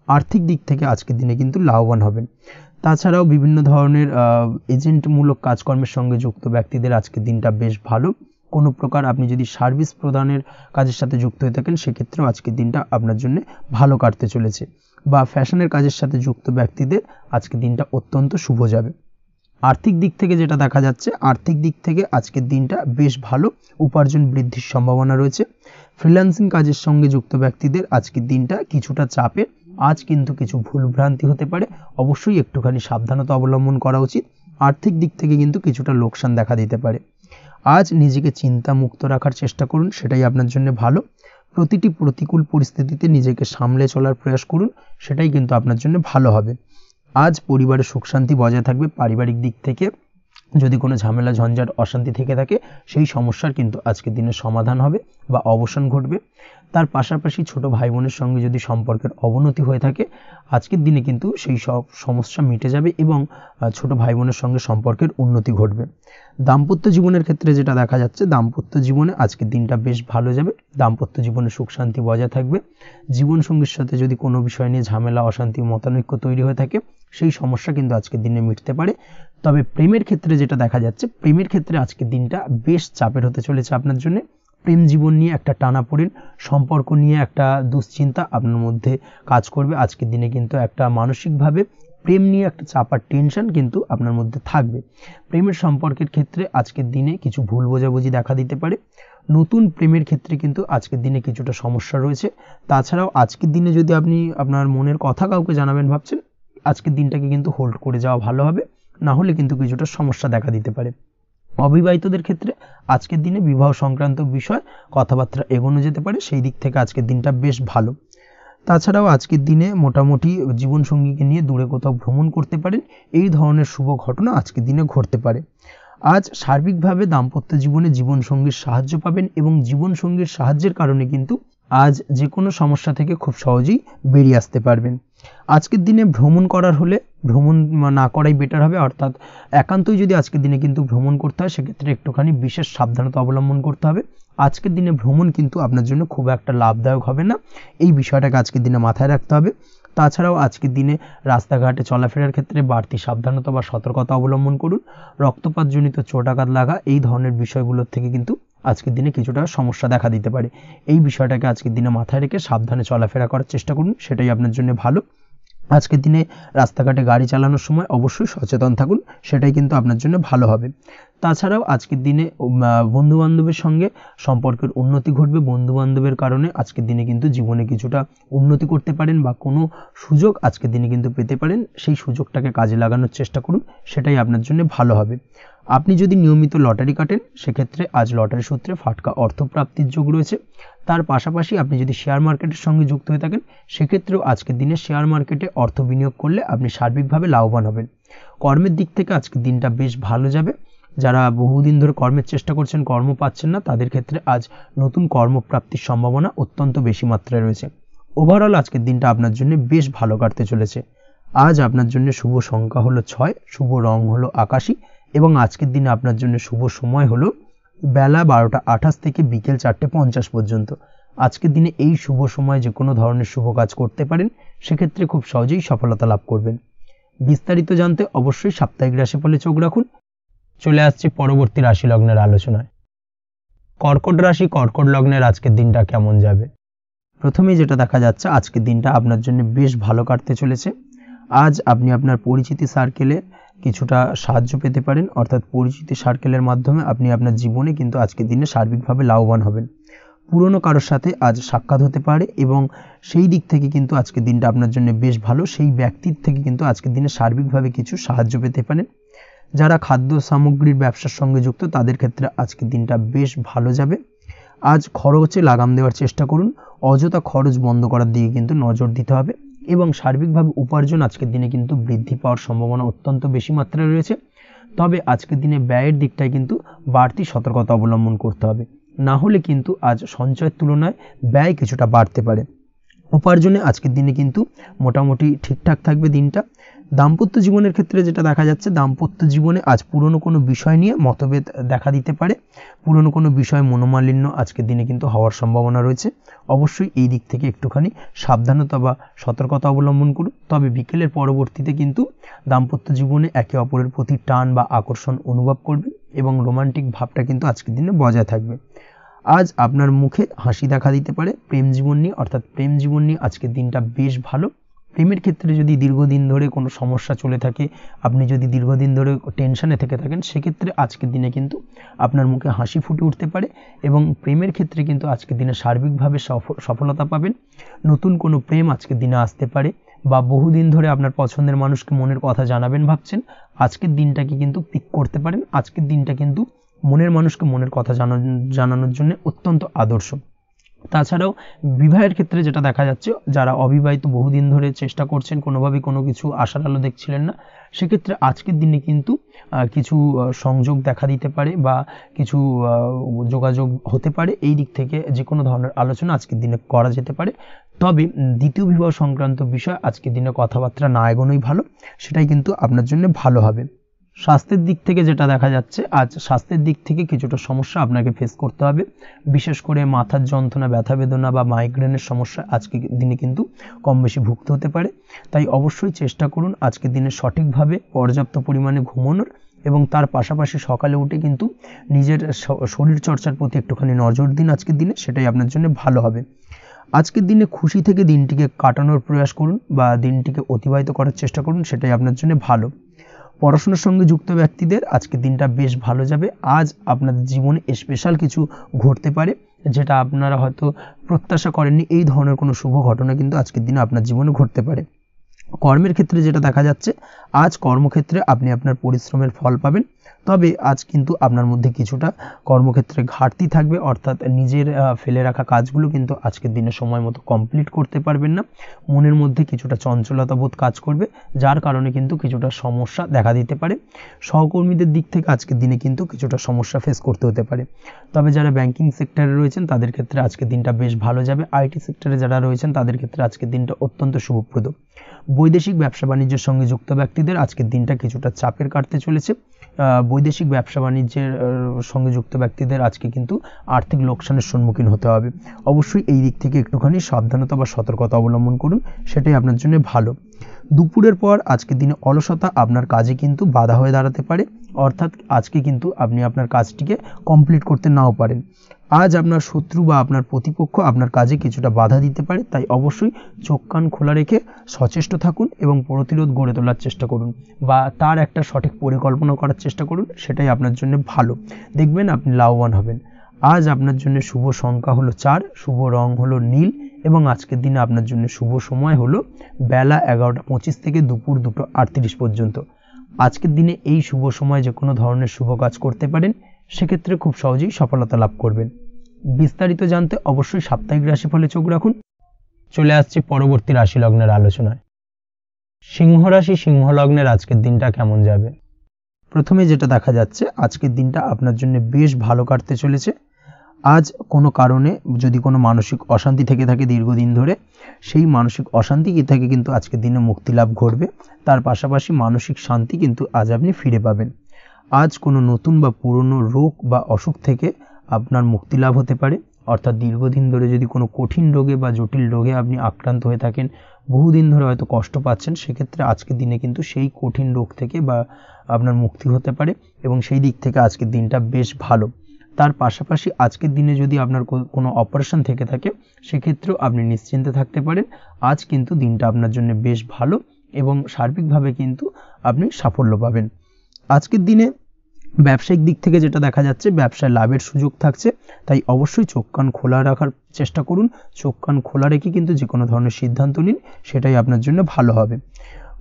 আর্থিক দিক থেকে আজকের দিনে কিন্তু লাভবান হবেন। তাছাড়াও বিভিন্ন ধরনের এজেন্টমূলক কাজকর্মের সঙ্গে যুক্ত ব্যক্তিদের আজকের দিনটা বেশ ভালো। কোনো প্রকার আপনি যদি সার্ভিস প্রদানের কাজের সাথে যুক্ত হয়ে থাকেন সেক্ষেত্রেও আজকের দিনটা আপনার জন্য ভালো কাটতে চলেছে। বা ফ্যাশনের কাজের সাথে যুক্ত ব্যক্তিদের আজকের দিনটা অত্যন্ত শুভ যাবে। আর্থিক দিক থেকে যেটা দেখা যাচ্ছে, আর্থিক দিক থেকে আজকের দিনটা বেশ ভালো, উপার্জন বৃদ্ধির সম্ভাবনা রয়েছে। ফ্রিল্যান্সিং কাজের সঙ্গে যুক্ত ব্যক্তিদের আজকের দিনটা কিছুটা চাপের। আজ কিন্তু কিছু ভুলভ্রান্তি হতে পারে, অবশ্যই একটুখানি সাবধানতা অবলম্বন করা উচিত। আর্থিক দিক থেকে কিন্তু কিছুটা লোকসান দেখা দিতে পারে। আজ নিজেকে চিন্তা মুক্ত রাখার চেষ্টা করুন, সেটাই আপনার জন্য ভালো। প্রতিটি প্রতিকূল পরিস্থিতিতে নিজেকে সামলে চলার প্রয়াস করুন, সেটাই কিন্তু আপনার জন্য ভালো হবে। আজ পরিবারে সুখ শান্তি বজায় থাকবে। পারিবারিক দিক থেকে যদি কোনো ঝামেলা ঝঞ্ঝাট অশান্তি থেকে থাকে সেই সমস্যার কিন্তু আজকের দিনে সমাধান হবে বা অবসান ঘটবে। তার পাশাপাশি ছোট ভাই বোনের সঙ্গে যদি সম্পর্কের অবনতি হয়ে থাকে আজকের দিনে কিন্তু সেই সব সমস্যা মিটে যাবে এবং ছোট ভাই বোনের সঙ্গে সম্পর্কের উন্নতি ঘটবে। দাম্পত্য জীবনের ক্ষেত্রে যেটা দেখা যাচ্ছে, দাম্পত্য জীবনে আজকের দিনটা বেশ ভালো যাবে। দাম্পত্য জীবনে সুখ শান্তি বজায় থাকবে। জীবনসঙ্গীর সাথে যদি কোনো বিষয় নিয়ে ঝামেলা অশান্তি মতানৈক্য তৈরি হয়ে থাকে সেই সমস্যা কিন্তু আজকের দিনে মিটতে পারে। তবে প্রেমের ক্ষেত্রে যেটা দেখা যাচ্ছে, প্রেমের ক্ষেত্রে আজকের দিনটা বেশ চাপের হতে চলেছে আপনার জন্য। প্রেম জীবন নিয়ে একটা টানাপোড়েন, সম্পর্ক নিয়ে একটা দুশ্চিন্তা আপনার মধ্যে কাজ করবে। আজকের দিনে কিন্তু একটা মানসিকভাবে প্রেম নিয়ে একটা চাপার টেনশন কিন্তু আপনার মধ্যে থাকবে। প্রেমের সম্পর্কের ক্ষেত্রে আজকের দিনে কিছু ভুল বোঝাবুঝি দেখা দিতে পারে। নতুন প্রেমের ক্ষেত্রে কিন্তু আজকের দিনে কিছুটা সমস্যা রয়েছে। তাছাড়াও আজকের দিনে যদি আপনি আপনার মনের কথা কাউকে জানাবেন ভাবছেন, আজকের দিনটাকে কিন্তু হোল্ড করে যাওয়া ভালো হবে, না হলে কিন্তু কিছুটা সমস্যা দেখা দিতে পারে। অবিবাহিতদের ক্ষেত্রে আজকের দিনে বিবাহ সংক্রান্ত বিষয় কথাবার্তা এগোনো যেতে পারে, সেই দিক থেকে আজকের দিনটা বেশ ভালো। তাছাড়াও আজকের দিনে মোটামুটি জীবনসঙ্গীকে নিয়ে দূরে কোথাও ভ্রমণ করতে পারেন, এই ধরনের শুভ ঘটনা আজকের দিনে ঘটতে পারে। আজ সার্বিকভাবে দাম্পত্য জীবনে জীবনসঙ্গীর সাহায্য পাবেন এবং জীবনসঙ্গীর সাহায্যের কারণে কিন্তু আজ যে কোনো সমস্যা থেকে খুব সহজেই বেরিয়ে আসতে পারবেন। আজকের দিনে ভ্রমণ করার হলে ভ্রমণ না করাই বেটার হবে, অর্থাৎ একান্তই যদি আজকের দিনে কিন্তু ভ্রমণ করতে হয় সেক্ষেত্রে একটুখানি বিশেষ সাবধানতা অবলম্বন করতে হবে। আজকের দিনে ভ্রমণ কিন্তু আপনার জন্য খুব একটা লাভদায়ক হবে না, এই বিষয়টাকে আজকের দিনে মাথায় রাখতে হবে। তাছাড়াও আজকের দিনে রাস্তাঘাটে চলাফেরার ক্ষেত্রে বাড়তি সাবধানতা বা সতর্কতা অবলম্বন করুন। রক্তপাতজনিত চোটাঘাত লাগা এই ধরনের বিষয়গুলোর থেকে কিন্তু আজকের দিনে কিছুটা সমস্যা দেখা দিতে পারে। এই বিষয়টাকে আজকের দিনে মাথায় রেখে সাবধানে চলাফেরা করার চেষ্টা করুন, সেটাই আপনার জন্য ভালো। আজকের দিনে রাস্তাঘাটে গাড়ি চালানোর সময় অবশ্যই সচেতন থাকুন, সেটাই কিন্তু আপনার জন্য ভালো হবে। তাছাড়াও আজকের দিনে বন্ধুবান্ধবের সঙ্গে সম্পর্কের উন্নতি ঘটবে। বন্ধুবান্ধবের কারণে আজকের দিনে কিন্তু জীবনে কিছুটা উন্নতি করতে পারেন বা কোনো সুযোগ আজকের দিনে কিন্তু পেতে পারেন, সেই সুযোগটাকে কাজে লাগানোর চেষ্টা করুন, সেটাই আপনার জন্য ভালো হবে। আপনি যদি নিয়মিত লটারি কাটেন সেক্ষেত্রে আজ লটারি সূত্রে ফাটকা অর্থপ্রাপ্তির যোগ রয়েছে। তার পাশাপাশি আপনি যদি শেয়ার মার্কেটের সঙ্গে যুক্ত হয়ে থাকেন সেক্ষেত্রেও আজকের দিনে শেয়ার মার্কেটে অর্থ বিনিয়োগ করলে আপনি সার্বিকভাবে লাভবান হবেন। কর্মের দিক থেকে আজকের দিনটা বেশ ভালো যাবে। যারা বহুদিন ধরে কর্মের চেষ্টা করছেন কর্ম পাচ্ছেন না তাদের ক্ষেত্রে আজ নতুন কর্মপ্রাপ্তির সম্ভাবনা অত্যন্ত বেশি মাত্রায় রয়েছে। ওভারঅল আজকের দিনটা আপনার জন্য বেশ ভালো কাটতে চলেছে। আজ আপনার জন্য শুভ সংখ্যা হলো 6, শুভ রং হলো আকাশী এবং আজকের দিনে আপনার জন্য শুভ সময় হলো বেলা 12:28 থেকে বিকেল 4:50 পর্যন্ত। আজকের দিনে এই শুভ সময় যে কোনো ধরনের শুভ কাজ করতে পারেন, সেক্ষেত্রে খুব সহজেই সফলতা লাভ করবেন। বিস্তারিত জানতে অবশ্যই সাপ্তাহিক রাশিফলে চোখ রাখুন। চলে আসছি পরবর্তী রাশি লগ্নের আলোচনায়। কর্কট রাশি, কর্কট লগ্নের আজকের দিনটা কেমন যাবে? প্রথমেই যেটা দেখা যাচ্ছে, আজকের দিনটা আপনার জন্য বেশ ভালো কাটতে চলেছে। আজ আপনি আপনার পরিচিতি সার্কেলে কিছুটা সাহায্য পেতে পারেন, অর্থাৎ পরিচিতি সার্কেলের মাধ্যমে আপনি আপনার জীবনে কিন্তু আজকের দিনে সার্বিকভাবে লাভবান হবেন। পুরনো কারোর সাথে আজ সাক্ষাৎ হতে পারে এবং সেই দিক থেকে কিন্তু আজকের দিনটা আপনার জন্য বেশ ভালো। সেই ব্যক্তির থেকে কিন্তু আজকের দিনে সার্বিকভাবে কিছু সাহায্য পেতে পারেন। যারা খাদ্য সামগ্রীর ব্যবসার সঙ্গে যুক্ত তাদের ক্ষেত্রে আজকের দিনটা বেশ ভালো যাবে। আজ খরচে লাগাম দেওয়ার চেষ্টা করুন, অযথা খরচ বন্ধ করার দিকে কিন্তু নজর দিতে হবে এবং সার্বিকভাবে উপার্জন আজকের দিনে কিন্তু বৃদ্ধি পাওয়ার সম্ভাবনা অত্যন্ত বেশি মাত্রায় রয়েছে। তবে আজকের দিনে ব্যয়ের দিকটায় কিন্তু বাড়তি সতর্কতা অবলম্বন করতে হবে, না হলে কিন্তু আজ সঞ্চয়ের তুলনায় ব্যয় কিছুটা বাড়তে পারে। উপার্জনে আজকের দিনে কিন্তু মোটামুটি ঠিকঠাক থাকবে দিনটা। দাম্পত্য জীবনের ক্ষেত্রে যেটা দেখা যাচ্ছে, দাম্পত্য জীবনে আজ পুরনো কোনো বিষয় নিয়ে মতভেদ দেখা দিতে পারে। পুরনো কোনো বিষয় মনোমালিন্য আজকের দিনে কিন্তু হওয়ার সম্ভাবনা রয়েছে। অবশ্যই এই দিক থেকে একটুখানি সাবধানতা বা সতর্কতা অবলম্বন করুন। তবে বিকেলের পরবর্তীতে কিন্তু দাম্পত্য জীবনে একে অপরের প্রতি টান বা আকর্ষণ অনুভব করবে এবং রোমান্টিক ভাবটা কিন্তু আজকের দিনে বজায় থাকবে। আজ আপনার মুখে হাসি দেখা দিতে পারে। প্রেম জীবন নিয়ে, অর্থাৎ প্রেম জীবন নিয়ে আজকের দিনটা বেশ ভালো। প্রেমের ক্ষেত্রে যদি দীর্ঘদিন ধরে কোনো সমস্যা চলে থাকে, আপনি যদি দীর্ঘদিন ধরে টেনশনে থেকে থাকেন, সেক্ষেত্রে আজকের দিনে কিন্তু আপনার মুখে হাসি ফুটে উঠতে পারে এবং প্রেমের ক্ষেত্রে কিন্তু আজকের দিনে সার্বিকভাবে সফলতা পাবেন। নতুন কোনো প্রেম আজকের দিনে আসতে পারে বা বহুদিন ধরে আপনার পছন্দের মানুষকে মনের কথা জানাবেন ভাবছেন, আজকের দিনটাকে কিন্তু পিক করতে পারেন। আজকের দিনটা কিন্তু মনের মানুষকে মনের কথা জানানোর জন্য অত্যন্ত আদর্শ। তাছাড়াও বিবাহের ক্ষেত্রে যেটা দেখা যাচ্ছে, যারা অবিবাহিত বহুদিন ধরে চেষ্টা করছেন, কোনোভাবে কোনো কিছু আশার আলো দেখছিলেন না, সেক্ষেত্রে আজকের দিনে কিন্তু কিছু সংযোগ দেখা দিতে পারে বা কিছু যোগাযোগ হতে পারে। এই দিক থেকে যে কোনো ধরনের আলোচনা আজকের দিনে করা যেতে পারে। তবে দ্বিতীয় বিবাহ সংক্রান্ত বিষয় আজকের দিনে কথাবার্তা না এগোনোই ভালো, সেটাই কিন্তু আপনার জন্য ভালো হবে। স্বাস্থ্যের দিক থেকে যেটা দেখা যাচ্ছে, আজ স্বাস্থ্যের দিক থেকে কিছুটা সমস্যা আপনাকে ফেস করতে হবে। বিশেষ করে মাথার যন্ত্রণা, ব্যথা বেদনা বা মাইগ্রেনের সমস্যা আজকের দিনে কিন্তু কম বেশি ভুগতে হতে পারে। তাই অবশ্যই চেষ্টা করুন আজকের দিনে সঠিকভাবে পর্যাপ্ত পরিমাণে ঘুমানোর এবং তার পাশাপাশি সকালে উঠে কিন্তু নিজের শরীর চর্চার প্রতি একটুখানি নজর দিন আজকের দিনে, সেটাই আপনার জন্য ভালো হবে। আজকের দিনে খুশি থেকে দিনটিকে কাটানোর প্রয়াস করুন বা দিনটিকে অতিবাহিত করার চেষ্টা করুন, সেটাই আপনার জন্য ভালো। পড়াশোনার সঙ্গে যুক্ত ব্যক্তিদের আজকের দিনটা বেশ ভালো যাবে। আজ আপনাদের জীবনে স্পেশাল কিছু ঘটতে পারে যেটা আপনারা হয়তো প্রত্যাশা করেননি। এই ধরনের কোনো শুভ ঘটনা কিন্তু আজকের দিনে আপনার জীবনে ঘটতে পারে। কর্মের ক্ষেত্রে যেটা দেখা যাচ্ছে, আজ কর্মক্ষেত্রে আপনি আপনার পরিশ্রমের ফল পাবেন। তবে আজ কিন্তু আপনার মধ্যে কিছুটা কর্মক্ষেত্রে ঘাটতি থাকবে, অর্থাৎ নিজের ফেলে রাখা কাজগুলো কিন্তু আজকের দিনে সময় মতো কমপ্লিট করতে পারবেন না। মনের মধ্যে কিছুটা চঞ্চলতা বোধ কাজ করবে, যার কারণে কিন্তু কিছুটা সমস্যা দেখা দিতে পারে। সহকর্মীদের দিক থেকে আজকের দিনে কিন্তু কিছুটা সমস্যা ফেস করতে হতে পারে। তবে যারা ব্যাংকিং সেক্টরে রয়েছেন তাদের ক্ষেত্রে আজকের দিনটা বেশ ভালো যাবে। আইটি সেক্টরে যারা রয়েছেন তাদের ক্ষেত্রে আজকের দিনটা অত্যন্ত শুভপ্রদ। বৈদেশিক ব্যবসা বাণিজ্যের সঙ্গে যুক্ত ব্যক্তিদের আজকের দিনটা কিছুটা চাপের কাটতে চলেছে। বৈদেশিক ব্যবসা বাণিজ্যের সঙ্গে যুক্ত ব্যক্তিদের আজকে কিন্তু আর্থিক লোকসানের সম্মুখীন হতে হবে। অবশ্যই এই দিক থেকে একটুখানি সাবধানতা বা সতর্কতা অবলম্বন করুন, সেটাই আপনার জন্য ভালো। দুপুরের পর আজকের দিনে অলসতা আপনার কাজে কিন্তু বাধা হয়ে দাঁড়াতে পারে, অর্থাৎ আজকে কিন্তু আপনি আপনার কাজটিকে কমপ্লিট করতে নাও পারেন। আজ আপনার শত্রু বা আপনার প্রতিপক্ষ আপনার কাজে কিছুটা বাধা দিতে পারে, তাই অবশ্যই চোখ কান খোলা রেখে সচেষ্ট থাকুন এবং প্রতিরোধ গড়ে তোলার চেষ্টা করুন বা তার একটা সঠিক পরিকল্পনা করার চেষ্টা করুন, সেটাই আপনার জন্য ভালো। দেখবেন আপনি লাভবান হবেন। আজ আপনার জন্য শুভ সংখ্যা হলো 4, শুভ রং হলো নীল এবং আজকের দিনে আপনার জন্য শুভ সময় হলো বেলা 11:25 থেকে দুপুর 2:38 পর্যন্ত। আজকের দিনে এই শুভ সময় যে কোনো ধরনের শুভ কাজ করতে পারেন, সেক্ষেত্রে খুব সহজেই সফলতা লাভ করবেন। বিস্তারিত জানতে অবশ্যই সাপ্তাহিক রাশিফলে চোখ রাখুন। চলে আসছি পরবর্তী রাশি লগ্নের আলোচনায়। সিংহ রাশি, সিংহ লগ্নের আজকের দিনটা কেমন যাবে? প্রথমে যেটা দেখা যাচ্ছে, আজকের দিনটা আপনার জন্য বেশ ভালো কাটতে চলেছে। আজ কোনো কারণে যদি কোনো মানসিক অশান্তি থেকে থাকে দীর্ঘদিন ধরে, সেই মানসিক অশান্তি থেকে কিন্তু আজকের দিনে মুক্তি লাভ ঘটবে। তার পাশাপাশি মানসিক শান্তি কিন্তু আজ আপনি ফিরে পাবেন। আজ কোনো নতুন বা পুরনো রোগ বা অসুখ থেকে আপনার মুক্তি লাভ হতে পারে। অর্থাৎ দীর্ঘদিন ধরে যদি কোনো কঠিন রোগে বা জটিল রোগে আপনি আক্রান্ত হয়ে থাকেন, বহুদিন ধরে হয়তো কষ্ট পাচ্ছেন, সেক্ষেত্রে আজকের দিনে কিন্তু সেই কঠিন রোগ থেকে বা আপনার মুক্তি হতে পারে এবং সেই দিক থেকে আজকের দিনটা বেশ ভালো। তার পাশাপাশি আজকের দিনে যদি আপনার কোনো অপারেশন থেকে থাকে, সেক্ষেত্রেও আপনি নিশ্চিন্তে থাকতে পারেন। আজ কিন্তু দিনটা আপনার জন্য বেশ ভালো এবং সার্বিকভাবে কিন্তু আপনি সাফল্য পাবেন। আজকের দিনে ব্যবসায়িক দিক থেকে যেটা দেখা যাচ্ছে, ব্যবসায় লাভের সুযোগ থাকছে, তাই অবশ্যই চোখ কান খোলা রাখার চেষ্টা করুন। চোখ কান খোলা রেখে কিন্তু যে কোনো ধরনের সিদ্ধান্ত নিন, সেটাই আপনার জন্য ভালো হবে।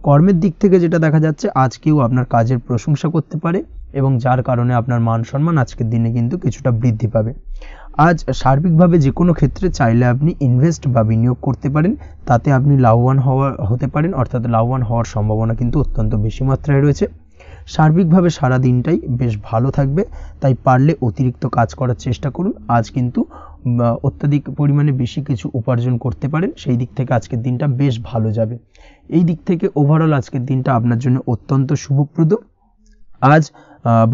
কর্মের দিক থেকে যেটা দেখা যাচ্ছে, আজ কেউ আপনার কাজের প্রশংসা করতে পারে এবং যার কারণে আপনার মান সম্মান আজকের দিনে কিন্তু কিছুটা বৃদ্ধি পাবে। আজ সার্বিকভাবে যে কোনো ক্ষেত্রে চাইলে আপনি ইনভেস্ট বা বিনিয়োগ করতে পারেন, তাতে আপনি লাভবান হতে পারেন, অর্থাৎ লাভবান হওয়ার সম্ভাবনা কিন্তু অত্যন্ত বেশি মাত্রায় রয়েছে। সার্বিকভাবে সারা দিনটাই বেশ ভালো থাকবে, তাই পারলে অতিরিক্ত কাজ করার চেষ্টা করুন। আজ কিন্তু অত্যাধিক পরিমাণে বেশি কিছু উপার্জন করতে পারেন, সেই দিক থেকে আজকের দিনটা বেশ ভালো যাবে। এই দিক থেকে ওভারঅল আজকের দিনটা আপনার জন্য অত্যন্ত শুভপ্রদ। আজ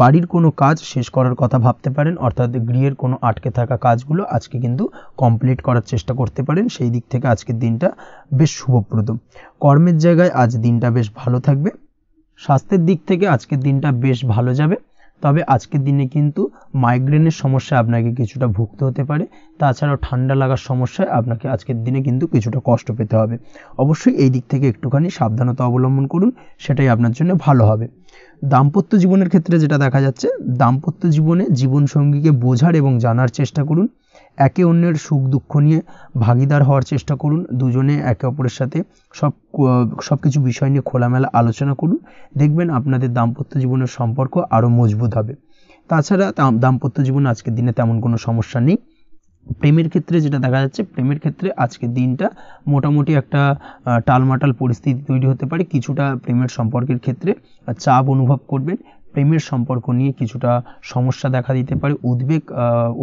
বাড়ির কোনো কাজ শেষ করার কথা ভাবতে পারেন, অর্থাৎ গৃহের কোনো আটকে থাকা কাজগুলো আজকে কিন্তু কমপ্লিট করার চেষ্টা করতে পারেন, সেই দিক থেকে আজকের দিনটা বেশ শুভপ্রদ। কর্মের জায়গায় আজ দিনটা বেশ ভালো থাকবে। স্বাস্থ্যের দিক থেকে আজকের দিনটা বেশ ভালো যাবে, তবে আজকের দিনে কিন্তু মাইগ্রেনের সমস্যা আপনাকে কিছুটা ভুগতে হতে পারে। তাছাড়াও ঠান্ডা লাগার সমস্যায় আপনাকে আজকের দিনে কিন্তু কিছুটা কষ্ট পেতে হবে। অবশ্যই এই দিক থেকে একটুখানি সাবধানতা অবলম্বন করুন, সেটাই আপনার জন্য ভালো হবে। দাম্পত্য জীবনের ক্ষেত্রে যেটা দেখা যাচ্ছে, দাম্পত্য জীবনে জীবনসঙ্গীকে বোঝার এবং জানার চেষ্টা করুন। একে অন্যের সুখ দুঃখ নিয়ে ভাগিদার হওয়ার চেষ্টা করুন। দুজনে একে অপরের সাথে সব কিছু বিষয় নিয়ে খোলামেলা আলোচনা করুন। দেখবেন আপনাদের দাম্পত্য জীবনের সম্পর্ক আরও মজবুত হবে। তাছাড়া দাম্পত্য জীবনে আজকের দিনে তেমন কোনো সমস্যা নেই। প্রেমের ক্ষেত্রে যেটা দেখা যাচ্ছে, প্রেমের ক্ষেত্রে আজকের দিনটা মোটামুটি একটা টালমাটাল পরিস্থিতি তৈরি হতে পারে। কিছুটা প্রেমের সম্পর্কের ক্ষেত্রে চাপ অনুভব করবেন। প্রেমের সম্পর্ক নিয়ে কিছুটা সমস্যা দেখা দিতে পারে, উদ্বেগ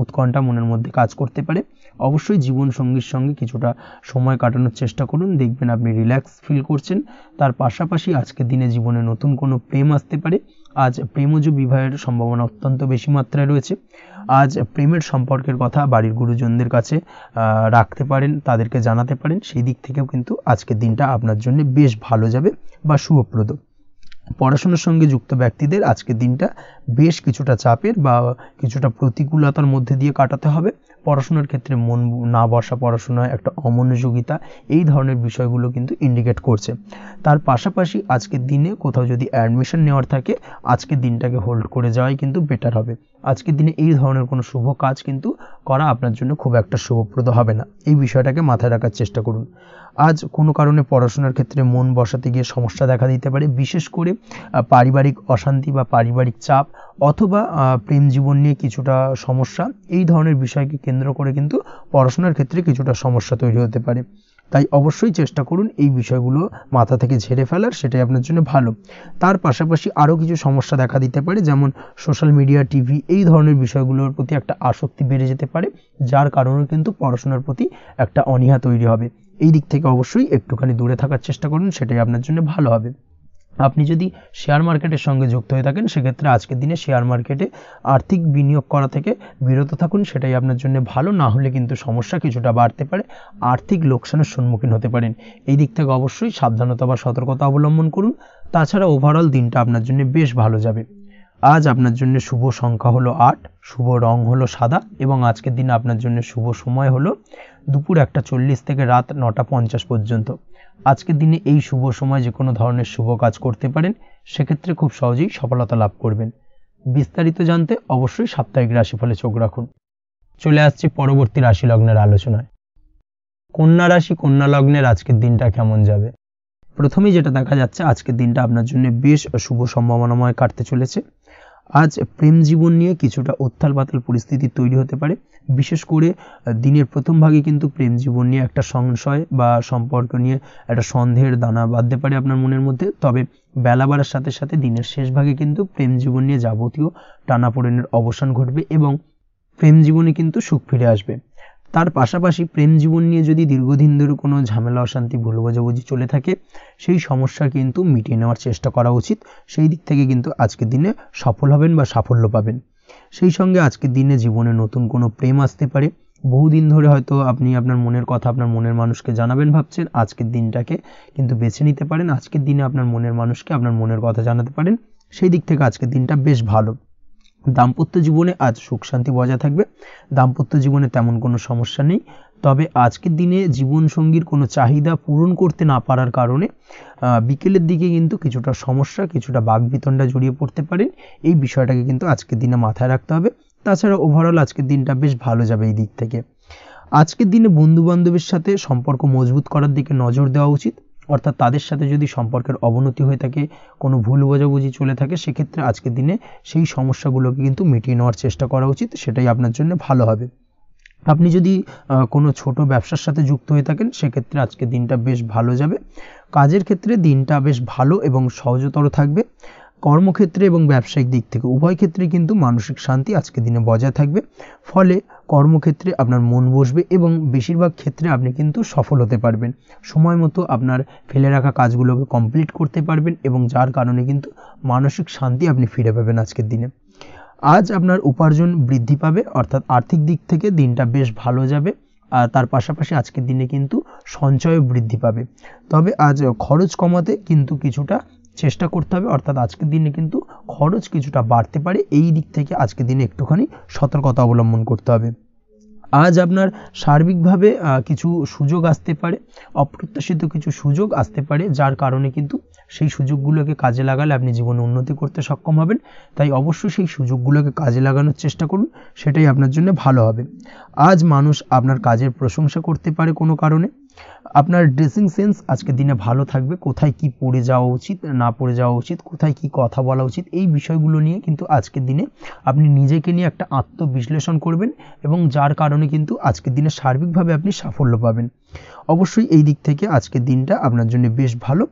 উৎকণ্ঠা মনের মধ্যে কাজ করতে পারে। অবশ্যই জীবনসঙ্গীর সঙ্গে কিছুটা সময় কাটানোর চেষ্টা করুন, দেখবেন আপনি রিল্যাক্স ফিল করছেন। তার পাশাপাশি আজকের দিনে জীবনে নতুন কোনো প্রেম আসতে পারে। আজ প্রেমজ বিবাহের সম্ভাবনা অত্যন্ত বেশি মাত্রায় রয়েছে। আজ প্রেমের সম্পর্কের কথা বাড়ির গুরুজনদের কাছে রাখতে পারেন, তাদেরকে জানাতে পারেন, সেই দিক থেকেও কিন্তু আজকের দিনটা আপনার জন্য বেশ ভালো যাবে বা শুভপ্রদ। পড়াশোনার সঙ্গে যুক্ত ব্যক্তিদের আজকের দিনটা বেশ কিছুটা চাপের বা কিছুটা প্রতিকূলতার মধ্যে দিয়ে কাটাতে হবে। পড়াশোনার ক্ষেত্রে মন না বসা, পড়াশোনায় একটা অমনোযোগিতা, এই ধরনের বিষয়গুলো কিন্তু ইন্ডিকেট করছে। তার পাশাপাশি আজকের দিনে কোথাও যদি অ্যাডমিশন নেওয়ার থাকে, আজকের দিনটাকে হোল্ড করে যাওয়াই কিন্তু বেটার হবে। আজকের দিনে এই ধরনের কোনো শুভ কাজ কিন্তু করা আপনার জন্য খুব একটা শুভপ্রদ হবে না, এই বিষয়টাকে মাথায় রাখার চেষ্টা করুন। আজ কোনো কারণে পড়াশোনার ক্ষেত্রে মন বসাতে গিয়ে সমস্যা দেখা দিতে পারে, বিশেষ করে পারিবারিক অশান্তি বা পারিবারিক চাপ অথবা প্রেম জীবন নিয়ে কিছুটা সমস্যা, এই ধরনের বিষয়কে কেন্দ্র করে কিন্তু পড়াশোনার ক্ষেত্রে কিছুটা সমস্যা তৈরি হতে পারে। তাই অবশ্যই চেষ্টা করুন এই বিষয়গুলো মাথা থেকে ঝেড়ে ফেলার, সেটাই আপনার জন্য ভালো। তার পাশাপাশি আরও কিছু সমস্যা দেখা দিতে পারে, যেমন সোশ্যাল মিডিয়া, টিভি, এই ধরনের বিষয়গুলোর প্রতি একটা আসক্তি বেড়ে যেতে পারে, যার কারণে কিন্তু পড়াশোনার প্রতি একটা অনীহা তৈরি হবে। এই দিক থেকে অবশ্যই একটুখানি দূরে থাকার চেষ্টা করুন, সেটাই আপনার জন্য ভালো হবে। আপনি যদি শেয়ার মার্কেটের সঙ্গে যুক্ত হয়ে থাকেন, সেক্ষেত্রে আজকের দিনে শেয়ার মার্কেটে আর্থিক বিনিয়োগ করা থেকে বিরত থাকুন, সেটাই আপনার জন্য ভালো। না হলে কিন্তু সমস্যা কিছুটা বাড়তে পারে, আর্থিক লোকসানের সম্মুখীন হতে পারেন। এই দিক থেকে অবশ্যই সাবধানতা বা সতর্কতা অবলম্বন করুন। তাছাড়া ওভারঅল দিনটা আপনার জন্য বেশ ভালো যাবে। আজ আপনার জন্য শুভ সংখ্যা হলো 8, শুভ রং হলো সাদা এবং আজকের দিনে আপনার জন্য শুভ সময় হলো দুপুর 1:40 থেকে রাত 9:50 পর্যন্ত। আজকের দিনে এই শুভ সময় যে কোনো ধরনের শুভ কাজ করতে পারেন, সেক্ষেত্রে খুব সহজেই সফলতা লাভ করবেন। বিস্তারিত জানতে অবশ্যই সাপ্তাহিক রাশিফলে চোখ রাখুন। চলে আসছে পরবর্তী রাশি লগ্নের আলোচনায়। কন্যা রাশি, কন্যা লগ্নের আজকের দিনটা কেমন যাবে? প্রথমেই যেটা দেখা যাচ্ছে, আজকের দিনটা আপনার জন্য বেশ শুভ সম্ভাবনাময় কাটতে চলেছে। আজ প্রেম জীবন নিয়ে কিছুটা উত্থাল পাতাল পরিস্থিতি তৈরি হতে পারে, বিশেষ করে দিনের প্রথম ভাগে কিন্তু প্রেম জীবন নিয়ে একটা সংশয় বা সম্পর্ক নিয়ে একটা সন্দেহের দানা বাঁধতে পারে আপনার মনের মধ্যে। তবে বেলা বাড়ার সাথে সাথে দিনের শেষ ভাগে কিন্তু প্রেম জীবন নিয়ে যাবতীয় টানাপোড়েনের অবসান ঘটবে এবং প্রেম জীবনে কিন্তু সুখ ফিরে আসবে। তার পাশাপাশি প্রেম জীবন নিয়ে যদি দীর্ঘদিন ধরে কোনো ঝামেলা, অশান্তি, ভুল বোঝাবুঝি চলে থাকে, সেই সমস্যা কিন্তু মিটিয়ে নেওয়ার চেষ্টা করা উচিত। সেই দিক থেকে কিন্তু আজকের দিনে সফল হবেন বা সাফল্য পাবেন। সেই সঙ্গে আজকের দিনে জীবনে নতুন কোনো প্রেম আসতে পারে, বহুদিন ধরে হয়তো আপনি আপনার মনের কথা আপনার মনের মানুষকে জানাবেন ভাবছেন, আজকের দিনটাকে কিন্তু বেছে নিতে পারেন। আজকের দিনে আপনার মনের মানুষকে আপনার মনের কথা জানাতে পারেন, সেই দিক থেকে আজকের দিনটা বেশ ভালো। দাম্পত্য জীবনে আজ সুখ শান্তি বজায় থাকবে, দাম্পত্য জীবনে তেমন কোনো সমস্যা নেই। তবে আজকের দিনে জীবনসঙ্গীর কোনো চাহিদা পূরণ করতে না পারার কারণে বিকেলের দিকে কিন্তু কিছুটা সমস্যা, কিছুটা বাকবিতণ্ডা জড়িয়ে পড়তে পারেন। এই বিষয়টাকে কিন্তু আজকের দিনে মাথায় রাখতে হবে। তাছাড়া ওভারঅল আজকের দিনটা বেশ ভালো যাবে এই দিক থেকে। আজকের দিনে বন্ধু বান্ধবের সাথে সম্পর্ক মজবুত করার দিকে নজর দেওয়া উচিত, অর্থাৎ তাদের সাথে যদি সম্পর্কের অবনতি হয়ে থাকে, কোনো ভুল বোঝাবুঝি চলে থাকে, সেক্ষেত্রে আজকের দিনে সেই সমস্যাগুলোকে কিন্তু মিটিয়ে নেওয়ার চেষ্টা করা উচিত, সেটাই আপনার জন্য ভালো হবে। আপনি যদি কোনো ছোট ব্যবসার সাথে যুক্ত হয়ে থাকেন, সেক্ষেত্রে আজকের দিনটা বেশ ভালো যাবে। কাজের ক্ষেত্রে দিনটা বেশ ভালো এবং সহজতর থাকবে। কর্মক্ষেত্রে এবং ব্যবসায়িক দিক থেকে উভয় ক্ষেত্রে কিন্তু মানসিক শান্তি আজকের দিনে বজায় থাকবে। ফলে কর্মক্ষেত্রে আপনার মন বসবে এবং বেশিরভাগ ক্ষেত্রে আপনি কিন্তু সফল হতে পারবেন। সময় মতো আপনার ফেলে রাখা কাজগুলোকে কমপ্লিট করতে পারবেন এবং যার কারণে কিন্তু মানসিক শান্তি আপনি ফিরে পাবেন আজকের দিনে। আজ আপনার উপার্জন বৃদ্ধি পাবে, অর্থাৎ আর্থিক দিক থেকে দিনটা বেশ ভালো যাবে। আর তার পাশাপাশি আজকের দিনে কিন্তু সঞ্চয়ও বৃদ্ধি পাবে। তবে আজ খরচ কমাতে কিন্তু কিছুটা চেষ্টা করতে হবে, অর্থাৎ আজকের দিনে কিন্তু খরচ কিছুটা বাড়তে পারে। এই দিক থেকে আজকের দিনে একটুখানি সতর্কতা অবলম্বন করতে হবে। আজ আপনার সার্বিকভাবে কিছু সুযোগ আসতে পারে, অপ্রত্যাশিত কিছু সুযোগ আসতে পারে, যার কারণে কিন্তু সেই সুযোগগুলোকে কাজে লাগালে আপনি জীবনে উন্নতি করতে সক্ষম হবেন। তাই অবশ্যই সেই সুযোগগুলোকে কাজে লাগানোর চেষ্টা করুন, সেটাই আপনার জন্য ভালো হবে। আজ মানুষ আপনার কাজের প্রশংসা করতে পারে কোনো কারণে। আপনার ড্রেসিং সেন্স আজকের দিনে ভালো থাকবে, কোথায় কি পরে যাওয়া উচিত না পরে যাওয়া উচিত, কোথায় কি কথা বলা উচিত, এই বিষয়গুলো নিয়ে কিন্তু আজকের দিনে আপনি নিজেকে নিয়ে একটা আত্মবিশ্লেষণ করবেন এবং যার কারণে কিন্তু আজকের দিনে সার্বিকভাবে আপনি সাফল্য পাবেন। অবশ্যই এই দিক থেকে আজকের দিনটা আপনার জন্য বেশ ভালো।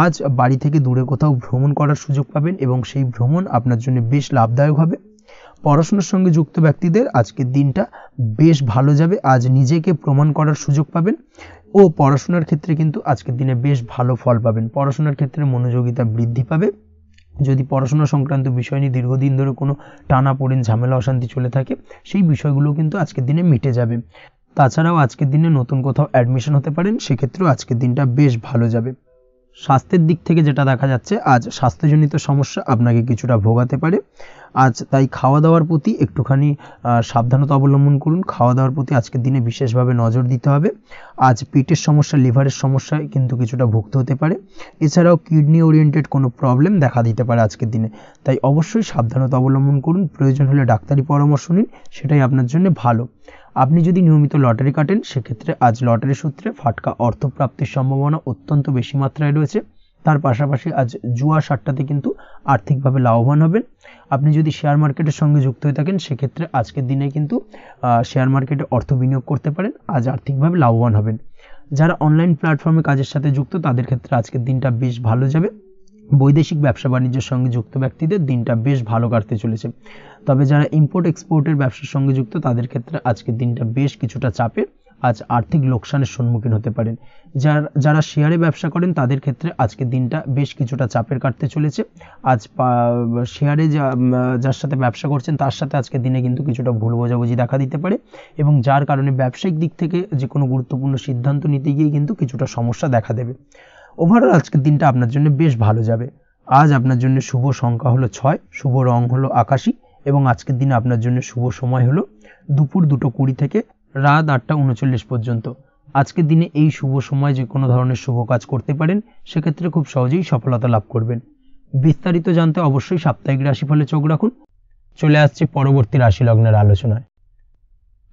আজ বাড়ি থেকে দূরে কোথাও ভ্রমণ করার সুযোগ পাবেন এবং সেই ভ্রমণ আপনার জন্য বেশ লাভদায়ক হবে। পড়াশোনার সঙ্গে যুক্ত ব্যক্তিদের আজকের দিনটা বেশ ভালো যাবে। আজ নিজেকে প্রমাণ করার সুযোগ পাবেন ও পড়াশোনার ক্ষেত্রে কিন্তু আজকের দিনে বেশ ভালো ফল পাবেন। পড়াশোনার ক্ষেত্রে মনোযোগিতা বৃদ্ধি পাবে। যদি পড়াশোনা সংক্রান্ত বিষয় নিয়ে দীর্ঘদিন ধরে কোনো টানাপোড়েন ঝামেলা অশান্তি চলে থাকে, সেই বিষয়গুলো কিন্তু আজকের দিনে মিটে যাবে। তাছাড়াও আজকের দিনে নতুন কোথাও অ্যাডমিশন হতে পারেন, সেক্ষেত্রেও আজকের দিনটা বেশ ভালো যাবে। স্বাস্থ্যের দিক থেকে যেটা দেখা যাচ্ছে, আজ স্বাস্থ্যজনিত সমস্যা আপনাকে কিছুটা ভোগাতে পারে। আজ তাই খাওয়া দাওয়ার প্রতি একটুখানি সাবধানতা অবলম্বন করুন। খাওয়া দাওয়ার প্রতি আজকের দিনে বিশেষভাবে নজর দিতে হবে। আজ পেটের সমস্যা, লিভারের সমস্যায় কিন্তু কিছুটা ভুগতে হতে পারে। এছাড়াও কিডনি ওরিয়েন্টেড কোনো প্রবলেম দেখা দিতে পারে আজকের দিনে। তাই অবশ্যই সাবধানতা অবলম্বন করুন, প্রয়োজন হলে ডাক্তারি পরামর্শ নিন, সেটাই আপনার জন্য ভালো। আপনি যদি নিয়মিত লটারি কাটেন, সেক্ষেত্রে আজ লটারি সূত্রে ফাটকা অর্থপ্রাপ্তির সম্ভাবনা অত্যন্ত বেশি মাত্রায় রয়েছে। তার পাশাপাশি আজ জুয়া সাট্টাতে কিন্তু আর্থিকভাবে লাভবান হবেন। আপনি যদি শেয়ার মার্কেটের সঙ্গে যুক্ত হয়ে থাকেন, সেক্ষেত্রে আজকের দিনে কিন্তু শেয়ার মার্কেটে অর্থ বিনিয়োগ করতে পারেন, আজ আর্থিকভাবে লাভবান হবেন। যারা অনলাইন প্ল্যাটফর্মে কাজের সাথে যুক্ত, তাদের ক্ষেত্রে আজকের দিনটা বেশ ভালো যাবে। বৈদেশিক ব্যবসা বাণিজ্যের সঙ্গে যুক্ত ব্যক্তিদের দিনটা বেশ ভালো কাটতে চলেছে। তবে যারা ইম্পোর্ট এক্সপোর্টের ব্যবসার সঙ্গে যুক্ত, তাদের ক্ষেত্রে আজকের দিনটা বেশ কিছুটা চাপের। আজ আর্থিক লোকসানের সম্মুখীন হতে পারেন। যারা শেয়ারে ব্যবসা করেন, তাদের ক্ষেত্রে আজকের দিনটা বেশ কিছুটা চাপের কাটতে চলেছে। আজ শেয়ারে যার সাথে ব্যবসা করছেন, তার সাথে আজকের দিনে কিন্তু কিছুটা ভুল বোঝাবুঝি দেখা দিতে পারে এবং যার কারণে ব্যবসায়িক দিক থেকে যে কোনো গুরুত্বপূর্ণ সিদ্ধান্ত নিতে গিয়ে কিন্তু কিছুটা সমস্যা দেখা দেবে। ওভারঅল আজকের দিনটা আপনার জন্য বেশ ভালো যাবে। আজ আপনার জন্য শুভ সংখ্যা হলো 6, শুভ রং হলো আকাশী এবং আজকের দিনে আপনার জন্য শুভ সময় হলো দুপুর 2:20 থেকে রাত 8:39 পর্যন্ত। আজকের দিনে এই শুভ সময় যে কোনো ধরনের শুভ কাজ করতে পারেন, সেক্ষেত্রে খুব সহজেই সফলতা লাভ করবেন। বিস্তারিত জানতে অবশ্যই সাপ্তাহিক রাশিফলে চোখ রাখুন। চলে আসছে পরবর্তী রাশি লগ্নের আলোচনায়।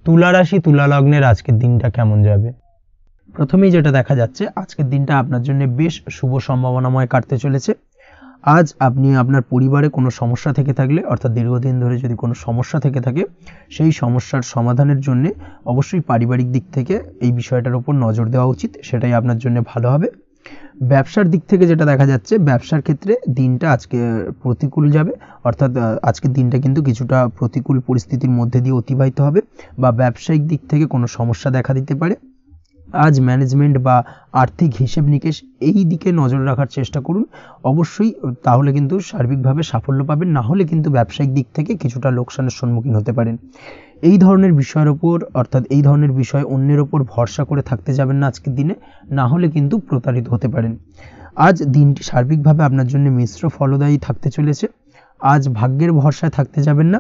তুলা রাশি, তুলা লগ্নের আজকের দিনটা কেমন যাবে? প্রথমেই যেটা দেখা যাচ্ছে, আজকের দিনটা আপনার জন্য বেশ শুভ সম্ভাবনাময় কাটতে চলেছে। আজ আপনি আপনার পরিবারে কোনো সমস্যা থেকে থাকলে, অর্থাৎ দীর্ঘদিন ধরে যদি কোনো সমস্যা থেকে থাকে, সেই সমস্যার সমাধানের জন্য অবশ্যই পারিবারিক দিক থেকে এই বিষয়টার উপর নজর দেওয়া উচিত, সেটাই আপনার জন্য ভালো হবে। ব্যবসার দিক থেকে যেটা দেখা যাচ্ছে, ব্যবসার ক্ষেত্রে দিনটা আজকে প্রতিকূল যাবে, অর্থাৎ আজকের দিনটা কিন্তু কিছুটা প্রতিকূল পরিস্থিতির মধ্যে দিয়ে অতিবাহিত হবে বা ব্যবসায়িক দিক থেকে কোনো সমস্যা দেখা দিতে পারে। আজ ম্যানেজমেন্ট বা আর্থিক হিসেব নিকেশ এই দিকে নজর রাখার চেষ্টা করুন অবশ্যই, তাহলে কিন্তু সার্বিকভাবে সাফল্য পাবেন। না হলে কিন্তু ব্যবসায়িক দিক থেকে কিছুটা লোকসানের সম্মুখীন হতে পারেন। এই ধরনের বিষয়ের ওপর অর্থাৎ এই ধরনের বিষয় অন্যের ওপর ভরসা করে থাকতে যাবেন না আজকের দিনে, না হলে কিন্তু প্রতারিত হতে পারেন। আজ দিনটি সার্বিকভাবে আপনার জন্য মিশ্র ফলদায়ী থাকতে চলেছে। আজ ভাগ্যের ভরসায় থাকতে যাবেন না,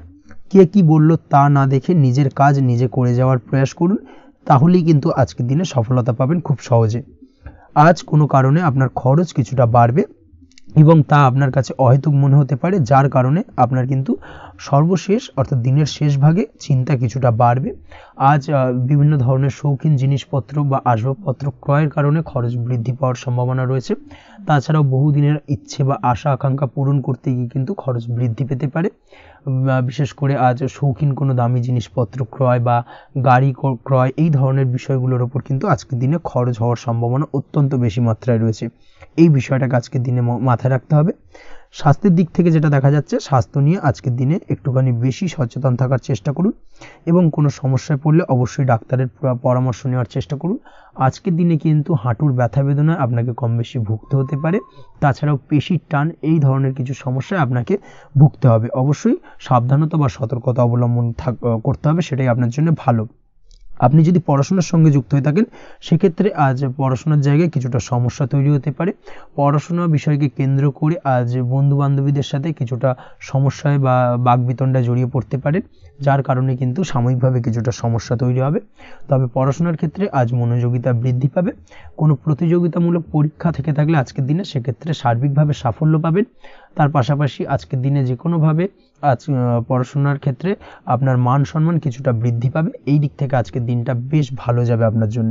কে কি বলল তা না দেখে নিজের কাজ নিজে করে যাওয়ার প্রয়াস করুন, তাহলেই কিন্তু আজকের দিনে সফলতা পাবেন খুব সহজে। আজ কোনো কারণে আপনার খরচ কিছুটা বাড়বে এবং তা আপনার কাছে অহেতুক মনে হতে পারে, যার কারণে আপনার কিন্তু সর্বশেষ অর্থাৎ দিনের শেষ ভাগে চিন্তা কিছুটা বাড়বে। আজ বিভিন্ন ধরনের শৌখিন জিনিসপত্র বা আসবাবপত্র ক্রয়ের কারণে খরচ বৃদ্ধি পাওয়ার সম্ভাবনা রয়েছে। তাছাড়াও বহুদিনের ইচ্ছে বা আশা আকাঙ্ক্ষা পূরণ করতে গিয়ে কিন্তু খরচ বৃদ্ধি পেতে পারে। বিশেষ করে আজ শৌখিন কোনো দামি জিনিসপত্র ক্রয় বা গাড়ি ক্রয় এই ধরনের বিষয়গুলোর ওপর কিন্তু আজকের দিনে খরচ হওয়ার সম্ভাবনা অত্যন্ত বেশি মাত্রায় রয়েছে। এই বিষয়টাকে আজকের দিনে মাথায় রাখতে হবে। স্বাস্থ্যের দিক থেকে যেটা দেখা যাচ্ছে, স্বাস্থ্য নিয়ে আজকের দিনে একটুখানি বেশি সচেতন থাকার চেষ্টা করুন এবং কোনো সমস্যায় পড়লে অবশ্যই ডাক্তারের পরামর্শ নেওয়ার চেষ্টা করুন। আজকের দিনে কিন্তু হাঁটুর ব্যথা বেদনায় আপনাকে কম বেশি ভুগতে হতে পারে। তাছাড়াও পেশির টান এই ধরনের কিছু সমস্যায় আপনাকে ভুগতে হবে। অবশ্যই সাবধানতা বা সতর্কতা অবলম্বন করতে হবে, সেটাই আপনার জন্য ভালো। আপনি যদি পড়াশোনার সঙ্গে যুক্ত হয়ে থাকেন, সেক্ষেত্রে আজ পড়াশোনার জায়গায় কিছুটা সমস্যা তৈরি হতে পারে। পড়াশোনা বিষয়কে কেন্দ্র করে আজ বন্ধু বান্ধবীদের সাথে কিছুটা সমস্যায় বা বাকবিতণ্ডায় জড়িয়ে পড়তে পারেন, যার কারণে কিন্তু সাময়িকভাবে কিছুটা সমস্যা তৈরি হবে। তবে পড়াশোনার ক্ষেত্রে আজ মনোযোগিতা বৃদ্ধি পাবে। কোনো প্রতিযোগিতামূলক পরীক্ষা থেকে থাকলে আজকের দিনে সেক্ষেত্রে সার্বিকভাবে সাফল্য পাবেন। তার পাশাপাশি আজকের দিনে যে কোনোভাবে আজ পড়াশোনার ক্ষেত্রে আপনার মান সম্মান কিছুটা বৃদ্ধি পাবে। এই দিক থেকে আজকের দিনটা বেশ ভালো যাবে আপনার জন্য।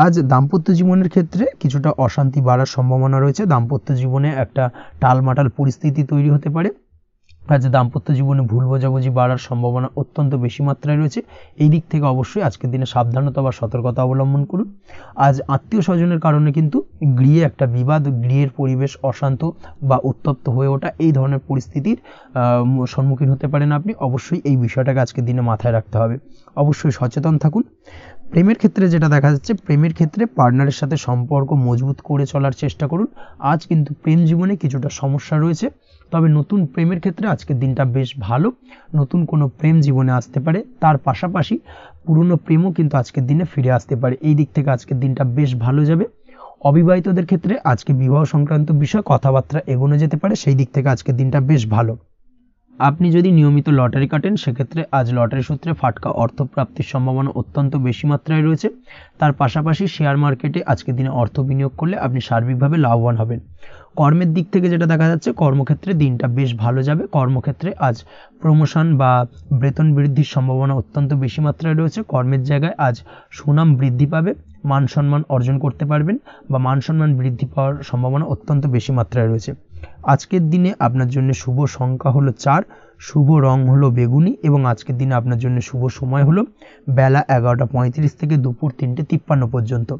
আজ দাম্পত্য জীবনের ক্ষেত্রে কিছুটা অশান্তি বাড়ার সম্ভাবনা রয়েছে। দাম্পত্য জীবনে একটা টালমাটাল পরিস্থিতি তৈরি হতে পারে। আজ দাম্পত্য জীবনে ভুল বোঝাবুঝি বাড়ার সম্ভাবনা অত্যন্ত বেশি মাত্রায় রয়েছে। এই দিক থেকে অবশ্যই আজকের দিনে সাবধানতা বা সতর্কতা অবলম্বন করুন। আজ আত্মীয় স্বজনের কারণে কিন্তু গৃহে একটা বিবাদ, গৃহের পরিবেশ অশান্ত বা উত্তপ্ত হয়ে ওঠা এই ধরনের পরিস্থিতির সম্মুখীন হতে পারেন আপনি। অবশ্যই এই বিষয়টাকে আজকের দিনে মাথায় রাখতে হবে। অবশ্যই সচেতন থাকুন। প্রেমের ক্ষেত্রে যেটা দেখা যাচ্ছে, প্রেমের ক্ষেত্রে পার্টনারের সাথে সম্পর্ক মজবুত করে চলার চেষ্টা করুন। আজ কিন্তু প্রেম জীবনে কিছুটা সমস্যা রয়েছে, তবে নতুন প্রেমের ক্ষেত্রে আজকের দিনটা বেশ ভালো। নতুন কোনো প্রেম জীবনে আসতে পারে, তার পাশাপাশি পুরনো প্রেমও কিন্তু আজকের দিনে ফিরে আসতে পারে। এই দিক থেকে আজকের দিনটা বেশ ভালো যাবে। অবিবাহিতদের ক্ষেত্রে আজকে বিবাহ সংক্রান্ত বিষয় কথাবার্তা এগোনো যেতে পারে, সেই দিক থেকে আজকের দিনটা বেশ ভালো। আপনি যদি নিয়মিত লটারি কাটেন, সেক্ষেত্রে আজ লটারি সূত্রে ফাটকা অর্থপ্রাপ্তির সম্ভাবনা অত্যন্ত বেশি মাত্রায় রয়েছে। তার পাশাপাশি শেয়ার মার্কেটে আজকের দিনে অর্থ বিনিয়োগ করলে আপনি সার্বিকভাবে লাভবান হবেন। কর্মের দিক থেকে যেটা দেখা যাচ্ছে, কর্মক্ষেত্রে দিনটা বেশ ভালো যাবে। কর্মক্ষেত্রে আজ প্রমোশন বা বেতন বৃদ্ধির সম্ভাবনা অত্যন্ত বেশি মাত্রায় রয়েছে। কর্মের জায়গায় আজ সুনাম বৃদ্ধি পাবে, মান সম্মান অর্জন করতে পারবেন বা মান সম্মান বৃদ্ধি পাওয়ার সম্ভাবনা অত্যন্ত বেশি মাত্রায় রয়েছে। আজকের দিনে আপনার জন্য শুভ সংখ্যা হলো 4, শুভ রং হলো বেগুনি এবং আজকের দিনে আপনার জন্য শুভ সময় হলো বেলা 11:35 থেকে দুপুর 3:53 পর্যন্ত।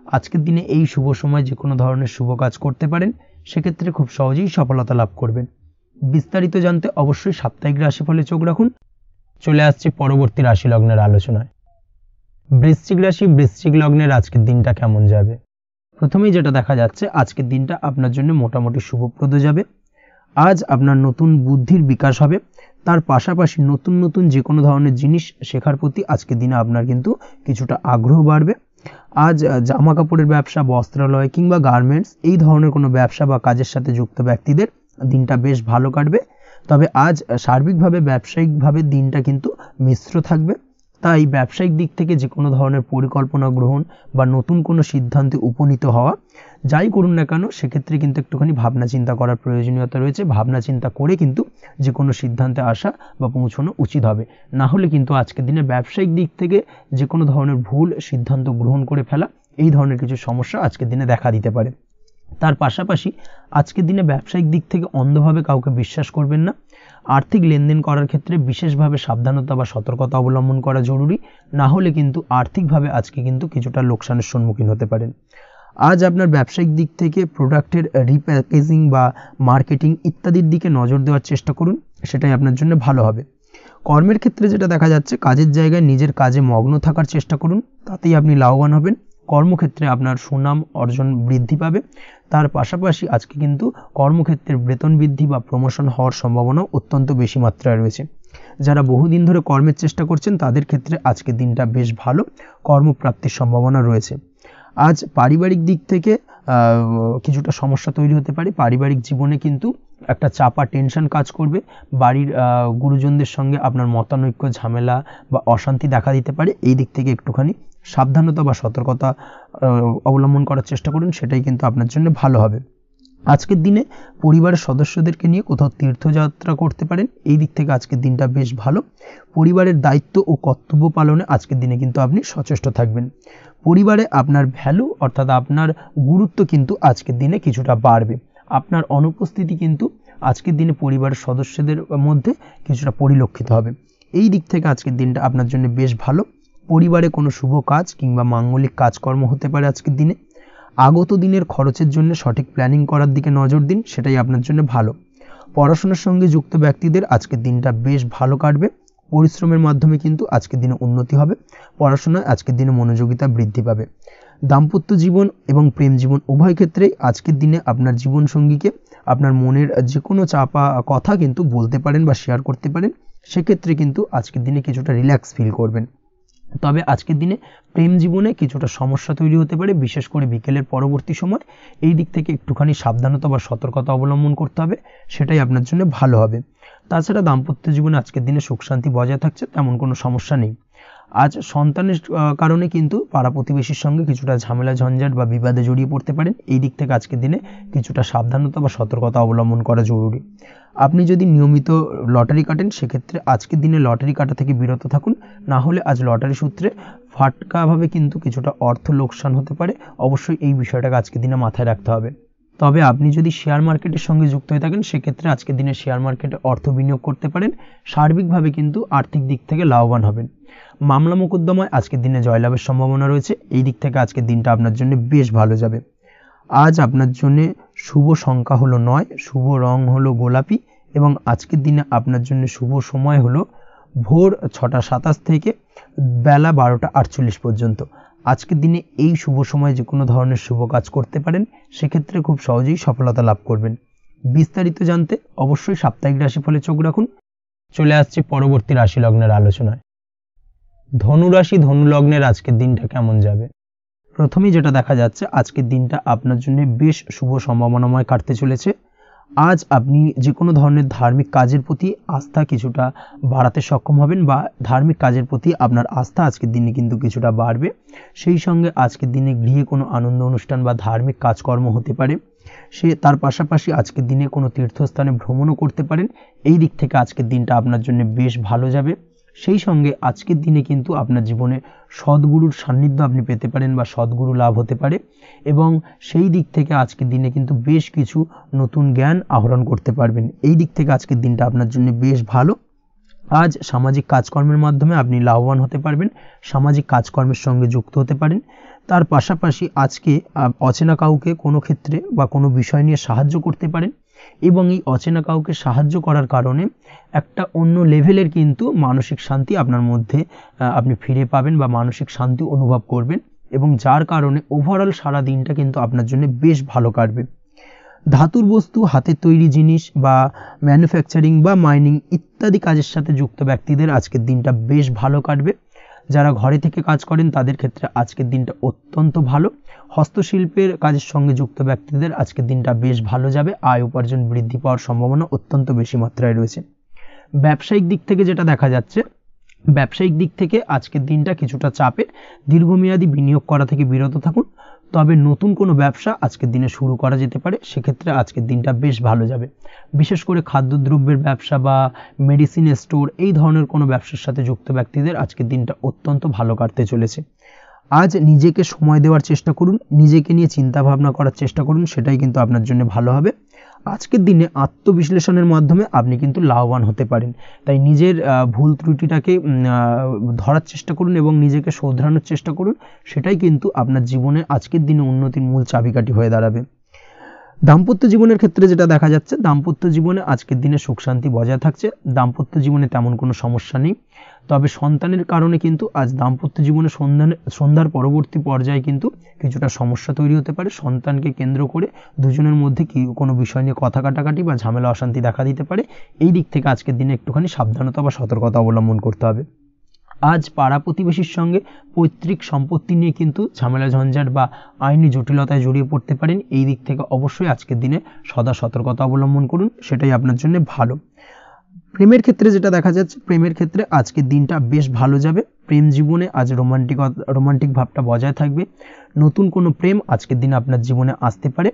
আজকের দিনে এই শুভ সময় যে কোনো ধরনের শুভ কাজ করতে পারেন, সেক্ষেত্রে খুব সহজেই সফলতা লাভ করবেন। বিস্তারিত জানতে অবশ্যই সাপ্তাহিক রাশিফলে চোখ রাখুন। চলে আসছে পরবর্তী রাশি লগ্নের আলোচনায়। বৃশ্চিক রাশি, বৃশ্চিক লগ্নের আজকের দিনটা কেমন যাবে? প্রথমেই যেটা দেখা যাচ্ছে, আজকের দিনটা আপনার জন্য মোটামুটি শুভপ্রদ যাবে। আজ আপনার নতুন বুদ্ধির বিকাশ হবে। তার পাশাপাশি নতুন নতুন যে কোনো ধরনের জিনিস শেখার প্রতি আজকের দিনে আপনার কিন্তু কিছুটা আগ্রহ বাড়বে। আজ জামা কাপড়ের ব্যবসা, বস্ত্রালয় কিংবা গার্মেন্টস এই ধরনের কোনো ব্যবসা বা কাজের সাথে যুক্ত ব্যক্তিদের দিনটা বেশ ভালো কাটবে। তবে আজ সার্বিকভাবে ব্যবসায়িকভাবে দিনটা কিন্তু মিশ্র থাকবে। তাই ব্যবসায়িক দিক থেকে যে কোনো ধরনের পরিকল্পনা গ্রহণ বা নতুন কোনো সিদ্ধান্তে উপনীত হওয়া, যাই করুন না কেন, সেক্ষেত্রে কিন্তু একটুখানি ভাবনা চিন্তা করার প্রয়োজনীয়তা রয়েছে। ভাবনা চিন্তা করে কিন্তু যে কোনো সিদ্ধান্তে আসা বা পৌঁছানো উচিত হবে। না হলে কিন্তু আজকের দিনে ব্যবসায়িক দিক থেকে যে কোনো ধরনের ভুল সিদ্ধান্ত গ্রহণ করে ফেলা, এই ধরনের কিছু সমস্যা আজকের দিনে দেখা দিতে পারে। তার পাশাপাশি আজকের দিনে ব্যবসায়িক দিক থেকে অন্ধভাবে কাউকে বিশ্বাস করবেন না। আর্থিক লেনদেন করার ক্ষেত্রে বিশেষভাবে সাবধানতা বা সতর্কতা অবলম্বন করা জরুরি, না হলে কিন্তু আর্থিকভাবে আজকে কিন্তু কিছুটা লোকসানের সম্মুখীন হতে পারেন। আজ আপনার ব্যবসায়িক দিক থেকে প্রোডাক্টের রিপ্যাকেজিং বা মার্কেটিং ইত্যাদির দিকে নজর দেওয়ার চেষ্টা করুন, সেটাই আপনার জন্য ভালো হবে। কর্মের ক্ষেত্রে যেটা দেখা যাচ্ছে, কাজের জায়গায় নিজের কাজে মগ্ন থাকার চেষ্টা করুন, তাতেই আপনি লাভবান হবেন। কর্মক্ষেত্রে আপনার সুনাম অর্জন বৃদ্ধি পাবে। তার পাশাপাশি আজকে কিন্তু কর্মক্ষেত্রে বেতন বৃদ্ধি বা প্রমোশন হওয়ার সম্ভাবনা অত্যন্ত বেশি মাত্রায় রয়েছে। যারা বহুদিন ধরে কর্মের চেষ্টা করছেন তাদের ক্ষেত্রে আজকের দিনটা বেশ ভালো, কর্মপ্রাপ্তির সম্ভাবনা রয়েছে। আজ পারিবারিক দিক থেকে কিছুটা সমস্যা তৈরি হতে পারে। পারিবারিক জীবনে কিন্তু একটা চাপা টেনশন কাজ করবে। বাড়ির গুরুজনদের সঙ্গে আপনার মতানৈক্য, ঝামেলা বা অশান্তি দেখা দিতে পারে। এই দিক থেকে একটুখানি সাবধানতা বা সতর্কতা অবলম্বন করার চেষ্টা করুন, সেটাই কিন্তু আপনার জন্য ভালো হবে। আজকের দিনে পরিবারের সদস্যদেরকে নিয়ে কোথাও তীর্থযাত্রা করতে পারেন। এই দিক থেকে আজকের দিনটা বেশ ভালো। পরিবারের দায়িত্ব ও কর্তব্য পালনে আজকের দিনে কিন্তু আপনি সচেষ্ট থাকবেন। পরিবারে আপনার ভ্যালু অর্থাৎ আপনার গুরুত্ব কিন্তু আজকের দিনে কিছুটা বাড়বে। আপনার অনুপস্থিতি কিন্তু আজকের দিনে পরিবারের সদস্যদের মধ্যে কিছুটা পরিলক্ষিত হবে। এই দিক থেকে আজকের দিনটা আপনার জন্য বেশ ভালো। পরিবারে কোনো শুভ কাজ কিংবা মাঙ্গলিক কাজকর্ম হতে পারে আজকের দিনে। আগত দিনের খরচের জন্য সঠিক প্ল্যানিং করার দিকে নজর দিন, সেটাই আপনার জন্য ভালো। পড়াশোনার সঙ্গে যুক্ত ব্যক্তিদের আজকের দিনটা বেশ ভালো কাটবে। পরিশ্রমের মাধ্যমে কিন্তু আজকের দিনে উন্নতি হবে। পড়াশোনায় আজকের দিনে মনোযোগিতা বৃদ্ধি পাবে। দাম্পত্য জীবন এবং প্রেম জীবন উভয় ক্ষেত্রেই আজকের দিনে আপনার জীবনসঙ্গীকে আপনার মনের যে কোনো চাপা কথা কিন্তু বলতে পারেন বা শেয়ার করতে পারেন। সেক্ষেত্রে কিন্তু আজকের দিনে কিছুটা রিল্যাক্স ফিল করবেন। তবে আজকের দিনে প্রেম জীবনে কিছুটা সমস্যা তৈরি হতে পারে, বিশেষ করে বিকেলের পরবর্তী সময়। এই দিক থেকে একটুখানি সাবধানতা বা সতর্কতা অবলম্বন করতে হবে, সেটাই আপনার জন্য ভালো হবে। তাছাড়া দাম্পত্য জীবনে আজকের দিনে সুখ শান্তি বজায় থাকছে, তেমন কোনো সমস্যা নেই। আজ সন্তানের কারণে কিন্তু পাড়া প্রতিবেশীর সঙ্গে কিছুটা ঝামেলা ঝঞ্ঝাট বা বিবাদে জড়িয়ে পড়তে পারেন। এই দিক থেকে আজকের দিনে কিছুটা সাবধানতা বা সতর্কতা অবলম্বন করা জরুরি। আপনি যদি নিয়মিত লটারি কাটেন সেক্ষেত্রে আজকের দিনে লটারি কাটা থেকে বিরত থাকুন, না হলে আজ লটারি সূত্রে ফাটকাভাবে কিন্তু কিছুটা অর্থ লোকসান হতে পারে। অবশ্যই এই বিষয়টাকে আজকের দিনে মাথায় রাখতে হবে। তবে আপনি যদি শেয়ার মার্কেটের সঙ্গে যুক্ত হয়ে থাকেন সেক্ষেত্রে আজকের দিনে শেয়ার মার্কেটে অর্থ বিনিয়োগ করতে পারেন। সার্বিকভাবে কিন্তু আর্থিক দিক থেকে লাভবান হবেন। মামলা মোকদ্দমায় আজকের দিনে জয়লাভের সম্ভাবনা রয়েছে। এই দিক থেকে আজকের দিনটা আপনার জন্য বেশ ভালো যাবে। আজ আপনার জন্য শুভ সংখ্যা হলো 9, শুভ রং হলো গোলাপি এবং আজকের দিনে আপনার জন্য শুভ সময় হলো ভোর 6টা 27 থেকে বেলা 12টা 48 পর্যন্ত। আজকের দিনে এই শুভ সময় যে কোনো ধরনের শুভ কাজ করতে পারেন, সেক্ষেত্রে খুব সহজেই সফলতা লাভ করবেন। বিস্তারিত জানতে অবশ্যই সাপ্তাহিক রাশিফলে চোখ রাখুন। চলে আসছে পরবর্তী রাশি লগ্নের আলোচনায়। ধনু রাশি ধনু লগ্নের আজকের দিনটা কেমন যাবে? প্রথমেই যেটা দেখা যাচ্ছে, আজকের দিনটা আপনার জন্য বেশ শুভ সম্ভাবনাময় কাটতে চলেছে। আজ আপনি যে কোনো ধরনের ধার্মিক কাজের প্রতি আস্থা কিছুটা বাড়াতে সক্ষম হবেন বা ধার্মিক কাজের প্রতি আপনার আস্থা আজকের দিনে কিন্তু কিছুটা বাড়বে। সেই সঙ্গে আজকের দিনে গৃহে কোনো আনন্দ অনুষ্ঠান বা ধার্মিক কাজকর্ম হতে পারে। তার পাশাপাশি আজকের দিনে কোনো তীর্থস্থানে ভ্রমণও করতে পারেন। এই দিক থেকে আজকের দিনটা আপনার জন্য বেশ ভালো যাবে। সেই সঙ্গে আজকের দিনে কিন্তু আপনার জীবনে সদ্গুরুর সান্নিধ্য আপনি পেতে পারেন বা সদ্গুরু লাভ হতে পারে এবং সেই দিক থেকে আজকের দিনে কিন্তু বেশ কিছু নতুন জ্ঞান আহরণ করতে পারবেন। এই দিক থেকে আজকের দিনটা আপনার জন্য বেশ ভালো। আজ সামাজিক কাজকর্মের মাধ্যমে আপনি লাভবান হতে পারবেন, সামাজিক কাজকর্মের সঙ্গে যুক্ত হতে পারেন। তার পাশাপাশি আজকে অচেনা কাউকে কোনো ক্ষেত্রে বা কোনো বিষয় নিয়ে সাহায্য করতে পারেন এবং এই অচেনা কাউকে সাহায্য করার কারণে একটা অন্য লেভেলের কিন্তু মানসিক শান্তি আপনার মধ্যে আপনি ফিরে পাবেন বা মানসিক শান্তি অনুভব করবেন এবং যার কারণে ওভারঅল সারা দিনটা কিন্তু আপনার জন্য বেশ ভালো কাটবে। ধাতুর বস্তু, হাতের তৈরি জিনিস বা ম্যানুফ্যাকচারিং বা মাইনিং ইত্যাদি কাজের সাথে যুক্ত ব্যক্তিদের আজকের দিনটা বেশ ভালো কাটবে। যারা ঘরে থেকে কাজ করেন তাদের ক্ষেত্রে আজকের দিনটা অত্যন্ত ভালো। হস্তশিল্পের কাজের সঙ্গে যুক্ত ব্যক্তিদের আজকের দিনটা বেশ ভালো যাবে। আয় উপার্জন বৃদ্ধি পাওয়ার সম্ভাবনা অত্যন্ত বেশি মাত্রায় রয়েছে। ব্যবসায়িক দিক থেকে যেটা দেখা যাচ্ছে, ব্যবসায়িক দিক থেকে আজকের দিনটা কিছুটা চাপের। দীর্ঘমেয়াদী বিনিয়োগ করা থেকে বিরত থাকুন। তবে নতুন কোনো ব্যবসা আজকের দিনে শুরু করা যেতে পারে, সেক্ষেত্রে আজকের দিনটা বেশ ভালো যাবে। বিশেষ করে খাদ্যদ্রব্যের ব্যবসা বা মেডিসিন স্টোর এই ধরনের কোনো ব্যবসার সাথে যুক্ত ব্যক্তিদের আজকের দিনটা অত্যন্ত ভালো কাটতে চলেছে। আজ নিজেকে সময় দেওয়ার চেষ্টা করুন, নিজেকে নিয়ে চিন্তা ভাবনা করার চেষ্টা করুন, সেটাই কিন্তু আপনার জন্য ভালো হবে। আজকের দিনে আত্মবিশ্লেষণের মাধ্যমে আপনি কিন্তু লাভবান হতে পারেন। তাই নিজের ভুল ত্রুটিটাকে ধরার চেষ্টা করুন এবং নিজেকে শোধরানোর চেষ্টা করুন, সেটাই কিন্তু আপনার জীবনে আজকের দিনে উন্নতির মূল চাবিকাঠি হয়ে দাঁড়াবে। দাম্পত্য জীবনের ক্ষেত্রে যেটা দেখা যাচ্ছে, দাম্পত্য জীবনে আজকের দিনে সুখ শান্তি বজায় থাকছে, দাম্পত্য জীবনে তেমন কোনো সমস্যা নেই। তবে সন্তানের কারণে কিন্তু আজ দাম্পত্য জীবনে সন্ধ্যার পরবর্তী পর্যায়ে কিন্তু কিছুটা সমস্যা তৈরি হতে পারে। সন্তানকে কেন্দ্র করে দুজনের মধ্যে কি কোনো বিষয় নিয়ে কথা কাটাকাটি বা ঝামেলা অশান্তি দেখা দিতে পারে। এই দিক থেকে আজকের দিনে একটুখানি সাবধানতা বা সতর্কতা অবলম্বন করতে হবে। আজ পাড়া প্রতিবেশীর সঙ্গে পৈতৃক সম্পত্তি নিয়ে কিন্তু ঝামেলা ঝঞ্ঝাট বা আইনি জটিলতায় জড়িয়ে পড়তে পারেন। এই দিক থেকে অবশ্যই আজকের দিনে সদা সতর্কতা অবলম্বন করুন, সেটাই আপনার জন্য ভালো। প্রেমের ক্ষেত্রে যেটা দেখা যাচ্ছে, প্রেমের ক্ষেত্রে আজকের দিনটা বেশ ভালো যাবে। প্রেম জীবনে আজ রোমান্টিক ভাবটা বজায় থাকবে। নতুন কোনো প্রেম আজকের দিনে আপনার জীবনে আসতে পারে।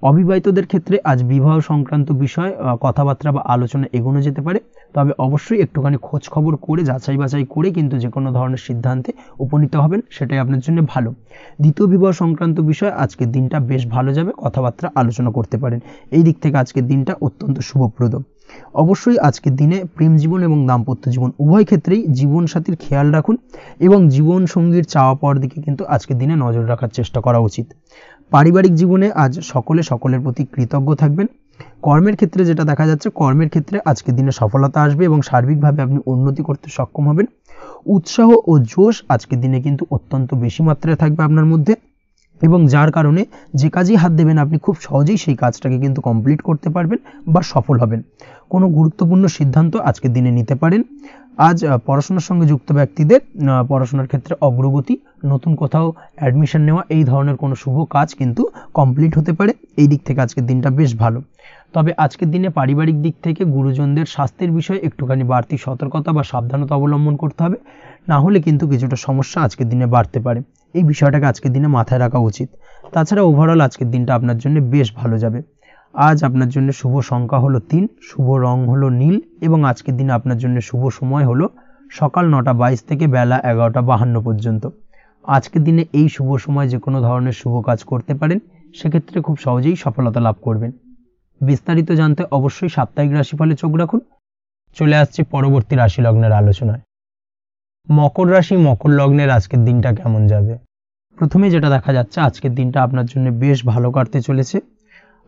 অবিবাহিতদের ক্ষেত্রে আজ বিবাহ সংক্রান্ত বিষয় কথাবার্তা বা আলোচনা এগোনো যেতে পারে। তবে অবশ্যই একটুখানি খোঁজ খবর করে যাচাই বাছাই করে কিন্তু যে কোনো ধরনের সিদ্ধান্তে উপনীত হবেন, সেটাই আপনার জন্য ভালো। দ্বিতীয় বিবাহ সংক্রান্ত বিষয় আজকের দিনটা বেশ ভালো যাবে, কথাবার্তা আলোচনা করতে পারেন। এই দিক থেকে আজকের দিনটা অত্যন্ত শুভপ্রদ। অবশ্যই আজকের দিনে প্রেম জীবন এবং দাম্পত্য জীবন উভয় ক্ষেত্রেই জীবনসাথীর খেয়াল রাখুন এবং জীবন সঙ্গীর চাওয়া পাওয়ার দিকে কিন্তু আজকের দিনে নজর রাখার চেষ্টা করা উচিত। পারিবারিক জীবনে আজ সকলের প্রতি কৃতজ্ঞ থাকবেন। কর্মের ক্ষেত্রে যেটা দেখা যাচ্ছে, কর্মের ক্ষেত্রে আজকের দিনে সফলতা আসবে এবং সার্বিকভাবে আপনি উন্নতি করতে সক্ষম হবেন। উৎসাহ ও জোশ আজকের দিনে কিন্তু অত্যন্ত বেশি মাত্রায় থাকবে আপনার মধ্যে, এবং যার কারণে যে কাজেই হাত দেবেন আপনি খুব সহজেই সেই কাজটাকে কিন্তু কমপ্লিট করতে পারবেন বা সফল হবেন। কোনো গুরুত্বপূর্ণ সিদ্ধান্ত আজকের দিনে নিতে পারেন। আজ পড়াশোনার সঙ্গে যুক্ত ব্যক্তিদের পড়াশোনার ক্ষেত্রে অগ্রগতি, নতুন কোথাও অ্যাডমিশন নেওয়া, এই ধরনের কোনো শুভ কাজ কিন্তু কমপ্লিট হতে পারে। এই দিক থেকে আজকের দিনটা বেশ ভালো। তবে আজকের দিনে পারিবারিক দিক থেকে গুরুজনদের স্বাস্থ্যের বিষয়ে একটুখানি বাড়তি সতর্কতা বা সাবধানতা অবলম্বন করতে হবে, না হলে কিন্তু কিছুটা সমস্যা আজকের দিনে বাড়তে পারে। এই বিষয়টাকে আজকের দিনে মাথায় রাখা উচিত। তাছাড়া ওভারঅল আজকের দিনটা আপনার জন্য বেশ ভালো যাবে। আজ আপনার জন্য শুভ সংখ্যা হলো 3, শুভ রং হলো নীল, এবং আজকের দিনে আপনার জন্য শুভ সময় হলো সকাল 9:22 থেকে বেলা 11:52 পর্যন্ত। আজকের দিনে এই শুভ সময় যে কোনো ধরনের শুভ কাজ করতে পারেন, সেক্ষেত্রে খুব সহজেই সফলতা লাভ করবেন। বিস্তারিত জানতে অবশ্যই সাপ্তাহিক রাশিফলে চোখ রাখুন। চলে আসছে পরবর্তী রাশি লগ্নের আলোচনায়। মকর রাশি, মকর লগ্নের আজকের দিনটা কেমন যাবে? প্রথমে যেটা দেখা যাচ্ছে, আজকের দিনটা আপনার জন্য বেশ ভালো কাটতে চলেছে।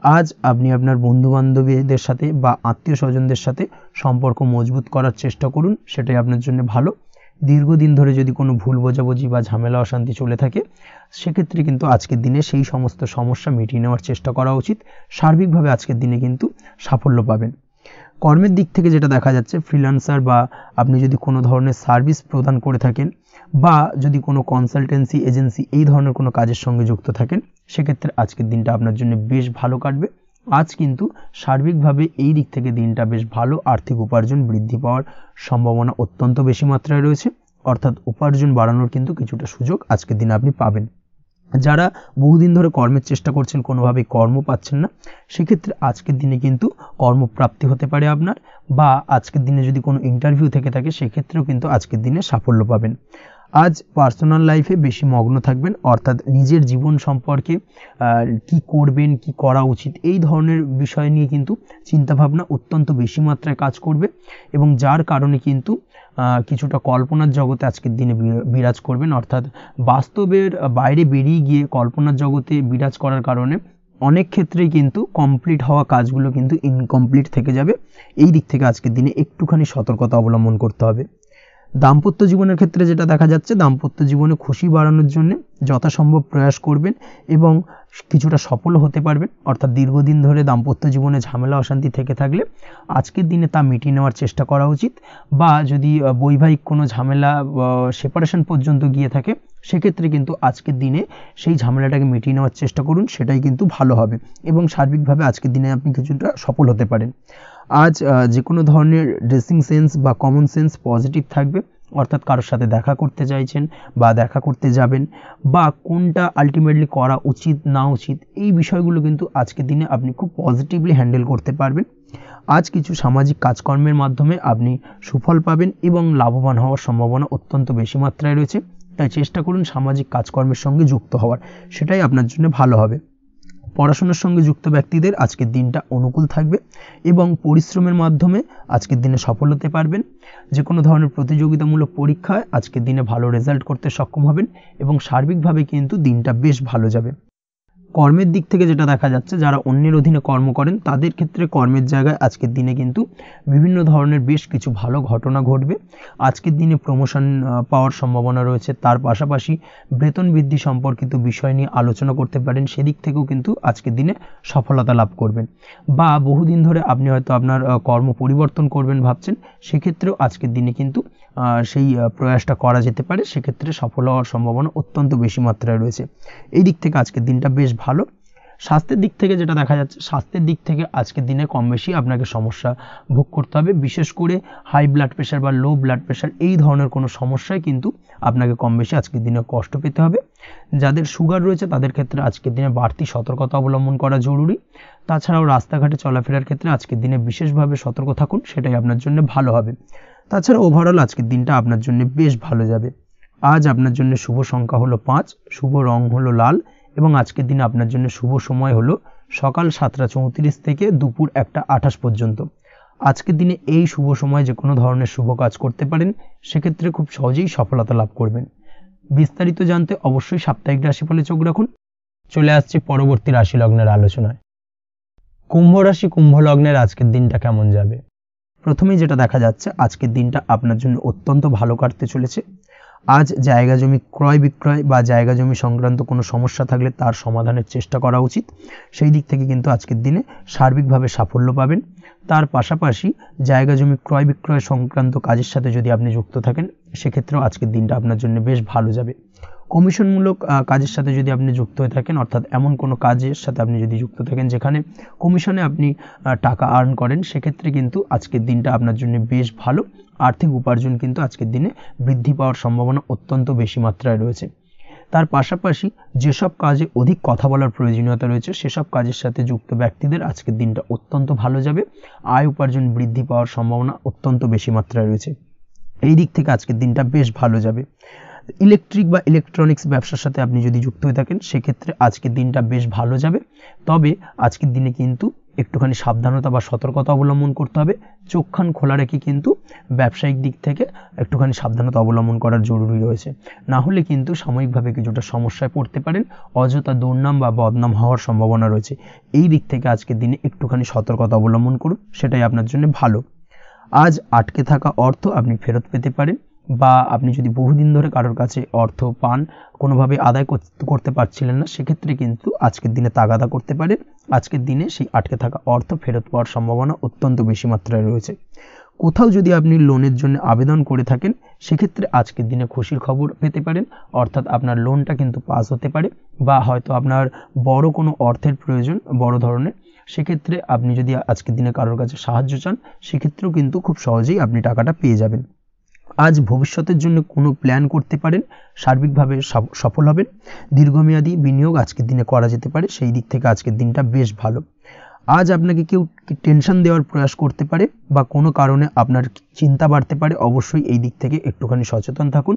আজ আপনি আপনার বন্ধু বান্ধবীদের সাথে বা আত্মীয় স্বজনদের সাথে সম্পর্ক মজবুত করার চেষ্টা করুন, সেটাই আপনার জন্য ভালো। দীর্ঘদিন ধরে যদি কোনো ভুল বোঝাবুঝি বা ঝামেলা অশান্তি চলে থাকে, সেক্ষেত্রে কিন্তু আজকের দিনে সেই সমস্ত সমস্যা মিটিয়ে নেওয়ার চেষ্টা করা উচিত। সার্বিকভাবে আজকের দিনে কিন্তু সাফল্য পাবেন। কর্মের দিক থেকে যেটা দেখা যাচ্ছে, ফ্রিল্যান্সার বা আপনি যদি কোনো ধরনের সার্ভিস প্রদান করে থাকেন বা যদি কোনো কনসালটেন্সি এজেন্সি এই ধরনের কোনো কাজের সঙ্গে যুক্ত থাকেন, সেক্ষেত্রে আজকের দিনটা আপনার জন্য বেশ ভালো কাটবে। আজ কিন্তু সার্বিকভাবে এই দিক থেকে দিনটা বেশ ভালো। আর্থিক উপার্জন বৃদ্ধি পাওয়ার সম্ভাবনা অত্যন্ত বেশি মাত্রায় রয়েছে, অর্থাৎ উপার্জন বাড়ানোর কিন্তু কিছুটা সুযোগ আজকের দিনে আপনি পাবেন। যারা বহুদিন ধরে কর্মের চেষ্টা করছেন, কোনোভাবেই কর্ম পাচ্ছেন না, সেক্ষেত্রে আজকের দিনে কিন্তু কর্মপ্রাপ্তি হতে পারে আপনার, বা আজকের দিনে যদি কোনো ইন্টারভিউ থেকে থাকে, সেক্ষেত্রেও কিন্তু আজকের দিনে সাফল্য পাবেন। আজ পার্সোনাল লাইফে বেশি মগ্ন থাকবেন, অর্থাৎ নিজের জীবন সম্পর্কে কি করবেন, কি করা উচিত, এই ধরনের বিষয় নিয়ে কিন্তু চিন্তাভাবনা অত্যন্ত বেশি মাত্রায় কাজ করবে, এবং যার কারণে কিন্তু কিছুটা কল্পনার জগতে আজকের দিনে বিরাজ করবেন। অর্থাৎ বাস্তবের বাইরে বেরিয়ে গিয়ে কল্পনার জগতে বিরাজ করার কারণে অনেক ক্ষেত্রেই কিন্তু কমপ্লিট হওয়া কাজগুলো কিন্তু ইনকমপ্লিট থেকে যাবে। এই দিক থেকে আজকের দিনে একটুখানি সতর্কতা অবলম্বন করতে হবে। দাম্পত্য জীবনের ক্ষেত্রে যেটা দেখা যাচ্ছে, দাম্পত্য জীবনে খুশি বাড়ানোর জন্য যথাসম্ভব প্রয়াস করবেন এবং কিছুটা সফল হতে পারবেন। অর্থাৎ দীর্ঘদিন ধরে দাম্পত্য জীবনে ঝামেলা অশান্তি থেকে থাকলে আজকের দিনে তা মিটিয়ে নেওয়ার চেষ্টা করা উচিত, বা যদি বৈবাহিক কোনো ঝামেলা সেপারেশন পর্যন্ত গিয়ে থাকে, সেক্ষেত্রে কিন্তু আজকের দিনে সেই ঝামেলাটাকে মিটিয়ে নেওয়ার চেষ্টা করুন, সেটাই কিন্তু ভালো হবে এবং সার্বিকভাবে আজকের দিনে আপনি কিছুটা সফল হতে পারেন। আজ যে কোনো ধরনের ড্রেসিং সেন্স বা কমন সেন্স পজিটিভ থাকবে, অর্থাৎ কারোর সাথে দেখা করতে চাইছেন বা দেখা করতে যাবেন, বা কোনটা আলটিমেটলি করা উচিত না উচিত, এই বিষয়গুলো কিন্তু আজকের দিনে আপনি খুব পজিটিভলি হ্যান্ডেল করতে পারবেন। আজ কিছু সামাজিক কাজকর্মের মাধ্যমে আপনি সুফল পাবেন এবং লাভবান হওয়ার সম্ভাবনা অত্যন্ত বেশি মাত্রায় রয়েছে। তাই চেষ্টা করুন সামাজিক কাজকর্মের সঙ্গে যুক্ত হওয়ার, সেটাই আপনার জন্য ভালো হবে। পড়াশোনার সঙ্গে যুক্ত ব্যক্তিদের আজকের দিনটা অনুকূল থাকবে এবং পরিশ্রমের মাধ্যমে আজকের দিনে সফল হতে পারবেন। যে কোনো ধরনের প্রতিযোগিতামূলক পরীক্ষায় আজকের দিনে ভালো রেজাল্ট করতে সক্ষম হবেন এবং সার্বিকভাবে কিন্তু দিনটা বেশ ভালো যাবে। কর্মের দিক থেকে যেটা দেখা যাচ্ছে, যারা অন্যের অধীনে কর্ম করেন তাদের ক্ষেত্রে কর্মের জায়গায় আজকের দিনে কিন্তু বিভিন্ন ধরনের বেশ কিছু ভালো ঘটনা ঘটবে। আজকের দিনে প্রমোশন পাওয়ার সম্ভাবনা রয়েছে। তার পাশাপাশি বেতন বৃদ্ধি সম্পর্কিত বিষয় নিয়ে আলোচনা করতে পারেন, সেদিক থেকেও কিন্তু আজকের দিনে সফলতা লাভ করবেন। বা বহুদিন ধরে আপনি হয়তো আপনার কর্ম পরিবর্তন করবেন ভাবছেন, সেক্ষেত্রেও আজকের দিনে কিন্তু সেই প্রয়াসটা করা যেতে পারে, সেক্ষেত্রে সফল হওয়ার সম্ভাবনা অত্যন্ত বেশি মাত্রায় রয়েছে। এই দিক থেকে আজকের দিনটা বেশ ভালো। স্বাস্থ্যের দিক থেকে যেটা দেখা যাচ্ছে, স্বাস্থ্যের দিক থেকে আজকের দিনে কম বেশি আপনাকে সমস্যা ভোগ করতে হবে। বিশেষ করে হাই ব্লাড প্রেশার বা লো ব্লাড প্রেশার এই ধরনের কোনো সমস্যায় কিন্তু আপনাকে কম বেশি আজকের দিনে কষ্ট পেতে হবে। যাদের সুগার রয়েছে তাদের ক্ষেত্রে আজকের দিনে বাড়তি সতর্কতা অবলম্বন করা জরুরি। তাছাড়াও রাস্তাঘাটে চলাফেরার ক্ষেত্রে আজকের দিনে বিশেষভাবে সতর্ক থাকুন, সেটাই আপনার জন্য ভালো হবে। তাছাড়া ওভারঅল আজকের দিনটা আপনার জন্য বেশ ভালো যাবে। আজ আপনার জন্য শুভ সংখ্যা হলো 5, শুভ রং হলো লাল এবং আজকের দিনে আপনার জন্য শুভ সময় হলো সকাল 7:34 থেকে দুপুর 1:28 পর্যন্ত। আজকের দিনে এই শুভ সময় যে কোনো ধরনের শুভ কাজ করতে পারেন, সেক্ষেত্রে খুব সহজেই সফলতা লাভ করবেন। বিস্তারিত জানতে অবশ্যই সাপ্তাহিক রাশিফলে চোখ রাখুন। চলে আসছে পরবর্তী রাশি লগ্নের আলোচনায়। কুম্ভ রাশি, কুম্ভ লগ্নের আজকের দিনটা কেমন যাবে? প্রথমেই যেটা দেখা যাচ্ছে, আজকের দিনটা আপনার জন্য অত্যন্ত ভালো কাটতে চলেছে। আজ জায়গা জমি ক্রয় বিক্রয় বা জায়গা জমি সংক্রান্ত কোনো সমস্যা থাকলে তার সমাধানের চেষ্টা করা উচিত। সেই দিক থেকে কিন্তু আজকের দিনে সার্বিকভাবে সাফল্য পাবেন। তার পাশাপাশি জায়গা জমি ক্রয় বিক্রয় সংক্রান্ত কাজের সাথে যদি আপনি যুক্ত থাকেন, সেক্ষেত্রেও আজকের দিনটা আপনার জন্য বেশ ভালো যাবে। কমিশনমূলক কাজের সাথে যদি আপনি যুক্ত হয়ে থাকেন, অর্থাৎ এমন কোনো কাজের সাথে আপনি যদি যুক্ত থাকেন যেখানে কমিশনে আপনি টাকা আর্ন করেন, সেক্ষেত্রে কিন্তু আজকের দিনটা আপনার জন্য বেশ ভালো। আর্থিক উপার্জন কিন্তু আজকের দিনে বৃদ্ধি পাওয়ার সম্ভাবনা অত্যন্ত বেশি মাত্রায় রয়েছে। তার পাশাপাশি যেসব কাজে অধিক কথা বলার প্রয়োজনীয়তা রয়েছে, সেসব কাজের সাথে যুক্ত ব্যক্তিদের আজকের দিনটা অত্যন্ত ভালো যাবে। আয় উপার্জন বৃদ্ধি পাওয়ার সম্ভাবনা অত্যন্ত বেশি মাত্রায় রয়েছে। এই দিক থেকে আজকের দিনটা বেশ ভালো যাবে। ইলেকট্রিক বা ইলেকট্রনিক্স ব্যবসার সাথে আপনি যদি যুক্ত হয়ে থাকেন, সেক্ষেত্রে আজকের দিনটা বেশ ভালো যাবে। তবে আজকের দিনে কিন্তু একটুখানি সাবধানতা বা সতর্কতা অবলম্বন করতে হবে। চোখ কান খোলা রেখে কিন্তু ব্যবসায়িক দিক থেকে একটুখানি সাবধানতা অবলম্বন করার জরুরি রয়েছে। না হলে কিন্তু সাময়িকভাবে কিছুটা সমস্যায় পড়তে পারেন, অযথা দুর্নাম বা বদনাম হওয়ার সম্ভাবনা রয়েছে। এই দিক থেকে আজকের দিনে একটুখানি সতর্কতা অবলম্বন করুন, সেটাই আপনার জন্য ভালো। আজ আটকে থাকা অর্থ আপনি ফেরত পেতে পারেন, বা আপনি যদি বহুদিন ধরে কারোর কাছে অর্থ পান, কোনোভাবে আদায় করতে পারছিলেন না, সেক্ষেত্রে কিন্তু আজকের দিনে তাগাদা করতে পারেন। আজকের দিনে সেই আটকে থাকা অর্থ ফেরত পাওয়ার সম্ভাবনা অত্যন্ত বেশি মাত্রায় রয়েছে। কোথাও যদি আপনি লোনের জন্য আবেদন করে থাকেন, সেক্ষেত্রে আজকের দিনে খুশির খবর পেতে পারেন, অর্থাৎ আপনার লোনটা কিন্তু পাস হতে পারে। বা হয়তো আপনার বড় কোনো অর্থের প্রয়োজন, বড় ধরনের, সেক্ষেত্রে আপনি যদি আজকের দিনে কারোর কাছে সাহায্য চান, সেক্ষেত্রেও কিন্তু খুব সহজেই আপনি টাকাটা পেয়ে যাবেন। আজ ভবিষ্যতের জন্য কোনো প্ল্যান করতে পারেন, সার্বিকভাবে সফল হবেন। দীর্ঘমেয়াদী বিনিয়োগ আজকের দিনে করা যেতে পারে, সেই দিক থেকে আজকের দিনটা বেশ ভালো। আজ আপনাকে কেউ টেনশন দেওয়ার প্রয়াস করতে পারে বা কোনো কারণে আপনার চিন্তা বাড়তে পারে, অবশ্যই এই দিক থেকে একটুখানি সচেতন থাকুন।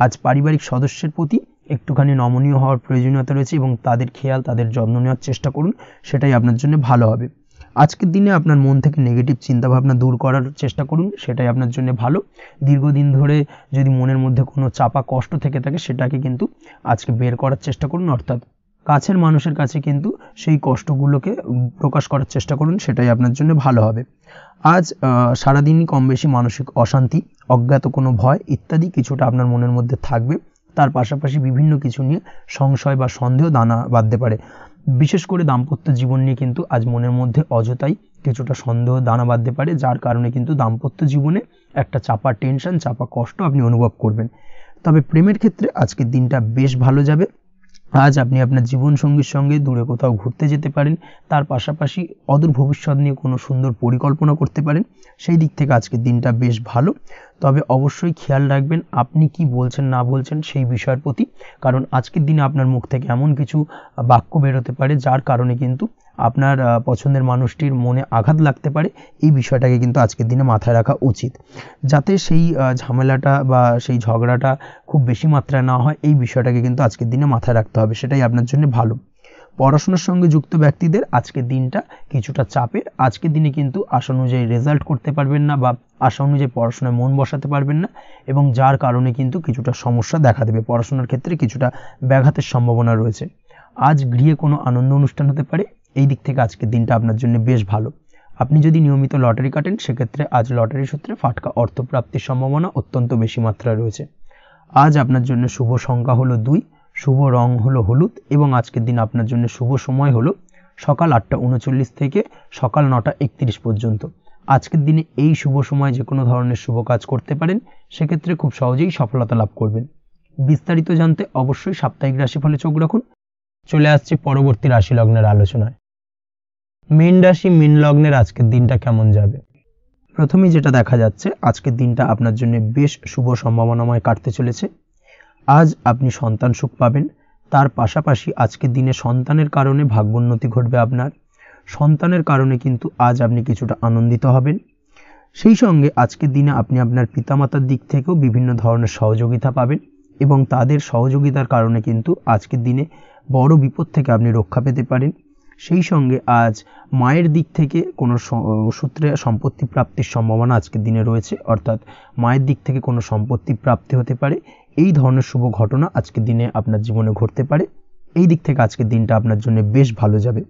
আজ পারিবারিক সদস্যের প্রতি একটুখানি নমনীয় হওয়ার প্রয়োজনীয়তা রয়েছে এবং তাদের খেয়াল, তাদের যত্ন নেওয়ার চেষ্টা করুন, সেটাই আপনার জন্য ভালো হবে। আজকের দিনে আপনার মন থেকে নেগেটিভ চিন্তাভাবনা দূর করার চেষ্টা করুন, সেটাই আপনার জন্য ভালো। দীর্ঘদিন ধরে যদি মনের মধ্যে কোনো চাপা কষ্ট থেকে থাকে, সেটাকে কিন্তু আজকে বের করার চেষ্টা করুন, অর্থাৎ কাছের মানুষের কাছে কিন্তু সেই কষ্টগুলোকে প্রকাশ করার চেষ্টা করুন, সেটাই আপনার জন্য ভালো হবে। আজ সারাদিনই কম বেশি মানসিক অশান্তি, অজ্ঞাত কোনো ভয় ইত্যাদি কিছুটা আপনার মনের মধ্যে থাকবে। তার পাশাপাশি বিভিন্ন কিছু নিয়ে সংশয় বা সন্দেহ দানা বাঁধতে পারে। বিশেষ করে দাম্পত্য জীবন নিয়ে কিন্তু আজ মনের মধ্যে অযথাই কিছুটা সন্দেহ দানা বাঁধতে পারে, যার কারণে কিন্তু দাম্পত্য জীবনে একটা চাপা টেনশন, চাপা কষ্ট আপনি অনুভব করবেন। তবে প্রেমের ক্ষেত্রে আজকের দিনটা বেশ ভালো যাবে। আজ আপনি আপনার জীবনসঙ্গীর সঙ্গে দূরে কোথাও ঘুরতে যেতে পারেন। তার পাশাপাশি অদূর ভবিষ্যৎ নিয়ে কোনো সুন্দর পরিকল্পনা করতে পারেন, সেই দিক থেকে আজকের দিনটা বেশ ভালো। তবে অবশ্যই খেয়াল রাখবেন আপনি কি বলছেন না বলছেন সেই বিষয়ের প্রতি, কারণ আজকের দিনে আপনার মুখ থেকে এমন কিছু বাক্য বেরোতে পারে যার কারণে কিন্তু আপনার পছন্দের মানুষটির মনে আঘাত লাগতে পারে। এই বিষয়টাকে কিন্তু আজকের দিনে মাথায় রাখা উচিত, যাতে সেই ঝামেলাটা বা সেই ঝগড়াটা খুব বেশি মাত্রায় না হয়। এই বিষয়টাকে কিন্তু আজকের দিনে মাথায় রাখতে হবে, সেটাই আপনার জন্য ভালো। পড়াশোনার সঙ্গে যুক্ত ব্যক্তিদের আজকের দিনটা কিছুটা চাপের। আজকের দিনে কিন্তু আশা অনুযায়ী রেজাল্ট করতে পারবেন না বা আশা অনুযায়ী পড়াশোনায় মন বসাতে পারবেন না, এবং যার কারণে কিন্তু কিছুটা সমস্যা দেখা দেবে, পড়াশোনার ক্ষেত্রে কিছুটা ব্যাঘাতের সম্ভাবনা রয়েছে। আজ গৃহে কোনো আনন্দ অনুষ্ঠান হতে পারে, এই দিক থেকে আজকের দিনটা আপনার জন্য বেশ ভালো। আপনি যদি নিয়মিত লটারি কাটেন সেক্ষেত্রে আজ লটারি সূত্রে ফাটকা অর্থপ্রাপ্তির সম্ভাবনা অত্যন্ত বেশি মাত্রায় রয়েছে। আজ আপনার জন্য শুভ সংখ্যা হলো 2, শুভ রং হলো হলুদ এবং আজকের দিন আপনার জন্য শুভ সময় হলো সকাল 8:39 থেকে সকাল 9:31 পর্যন্ত। আজকের দিনে এই শুভ সময় যে কোনো ধরনের শুভ কাজ করতে পারেন, সেক্ষেত্রে খুব সহজেই সফলতা লাভ করবেন। বিস্তারিত জানতে অবশ্যই সাপ্তাহিক রাশিফলে চোখ রাখুন। চলে আসছে পরবর্তী রাশি লগ্নের আলোচনায়। মীন রাশি মীন লগ্নের আজকের দিনটা কেমন যাবে? প্রথমেই যেটা দেখা যাচ্ছে, আজকের দিনটা আপনার জন্য বেশ শুভ সম্ভাবনাময় কাটতে চলেছে। আজ আপনি সন্তান সুখ পাবেন, তার পাশাপাশি আজকের দিনে সন্তানের কারণে ভাগ্যোন্নতি ঘটবে আপনার। সন্তানের কারণে কিন্তু আজ আপনি কিছুটা আনন্দিত হবেন। সেই সঙ্গে আজকের দিনে আপনি আপনার পিতামাতার দিক থেকেও বিভিন্ন ধরনের সহযোগিতা পাবেন এবং তাদের সহযোগিতার কারণে কিন্তু আজকের দিনে বড় বিপদ থেকে আপনি রক্ষা পেতে পারেন। সেই সঙ্গে আজ মায়ের দিক থেকে কোনো সূত্রে সম্পত্তি প্রাপ্তির সম্ভাবনা আজকের দিনে রয়েছে, অর্থাৎ মায়ের দিক থেকে কোনো সম্পত্তি প্রাপ্তি হতে পারে। এই ধরনের শুভ ঘটনা আজকের দিনে আপনার জীবনে ঘটতে পারে। এই দিক থেকে আজকের দিনটা আপনার জন্য বেশ ভালো যাবে।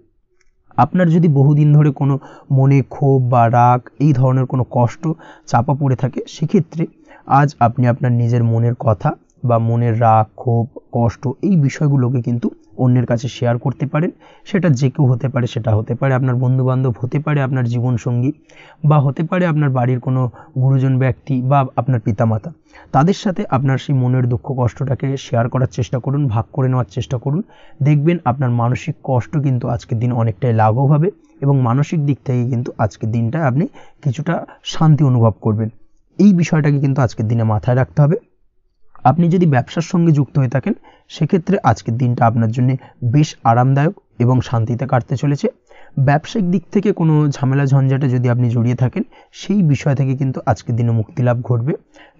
আপনার যদি বহুদিন ধরে কোনো মনে ক্ষোভ বা রাগ এই ধরনের কোনো কষ্ট চাপা পড়ে থাকে, সেক্ষেত্রে আজ আপনি আপনার নিজের মনের কথা বা মনের রাগ ক্ষোভ কষ্ট এই বিষয়গুলোকে কিন্তু অন্যের কাছে শেয়ার করতে পারেন। সেটা যে কেউ হতে পারে, সেটা হতে পারে আপনার বন্ধুবান্ধব, হতে পারে আপনার জীবনসঙ্গী, বা হতে পারে আপনার বাড়ির কোনো গুরুজন ব্যক্তি বা আপনার পিতামাতা। তাদের সাথে আপনার সেই মনের দুঃখ কষ্টটাকে শেয়ার করার চেষ্টা করুন, ভাগ করে নেওয়ার চেষ্টা করুন। দেখবেন আপনার মানসিক কষ্ট কিন্তু আজকের দিন অনেকটাই লাঘব হবে এবং মানসিক দিক থেকে কিন্তু আজকের দিনটা আপনি কিছুটা শান্তি অনুভব করবেন। এই বিষয়টাকে কিন্তু আজকের দিনে মাথায় রাখতে হবে। আপনি যদি ব্যবসার সঙ্গে যুক্ত হয়ে থাকেন, সেক্ষেত্রে আজকের দিনটা আপনার জন্য বেশ আরামদায়ক এবং শান্তিতে কাটতে চলেছে। ব্যবসায়িক দিক থেকে কোনো ঝামেলা ঝঞ্ঝাটে যদি আপনি জড়িয়ে থাকেন, সেই বিষয় থেকে কিন্তু আজকের দিনে মুক্তি লাভ ঘটবে।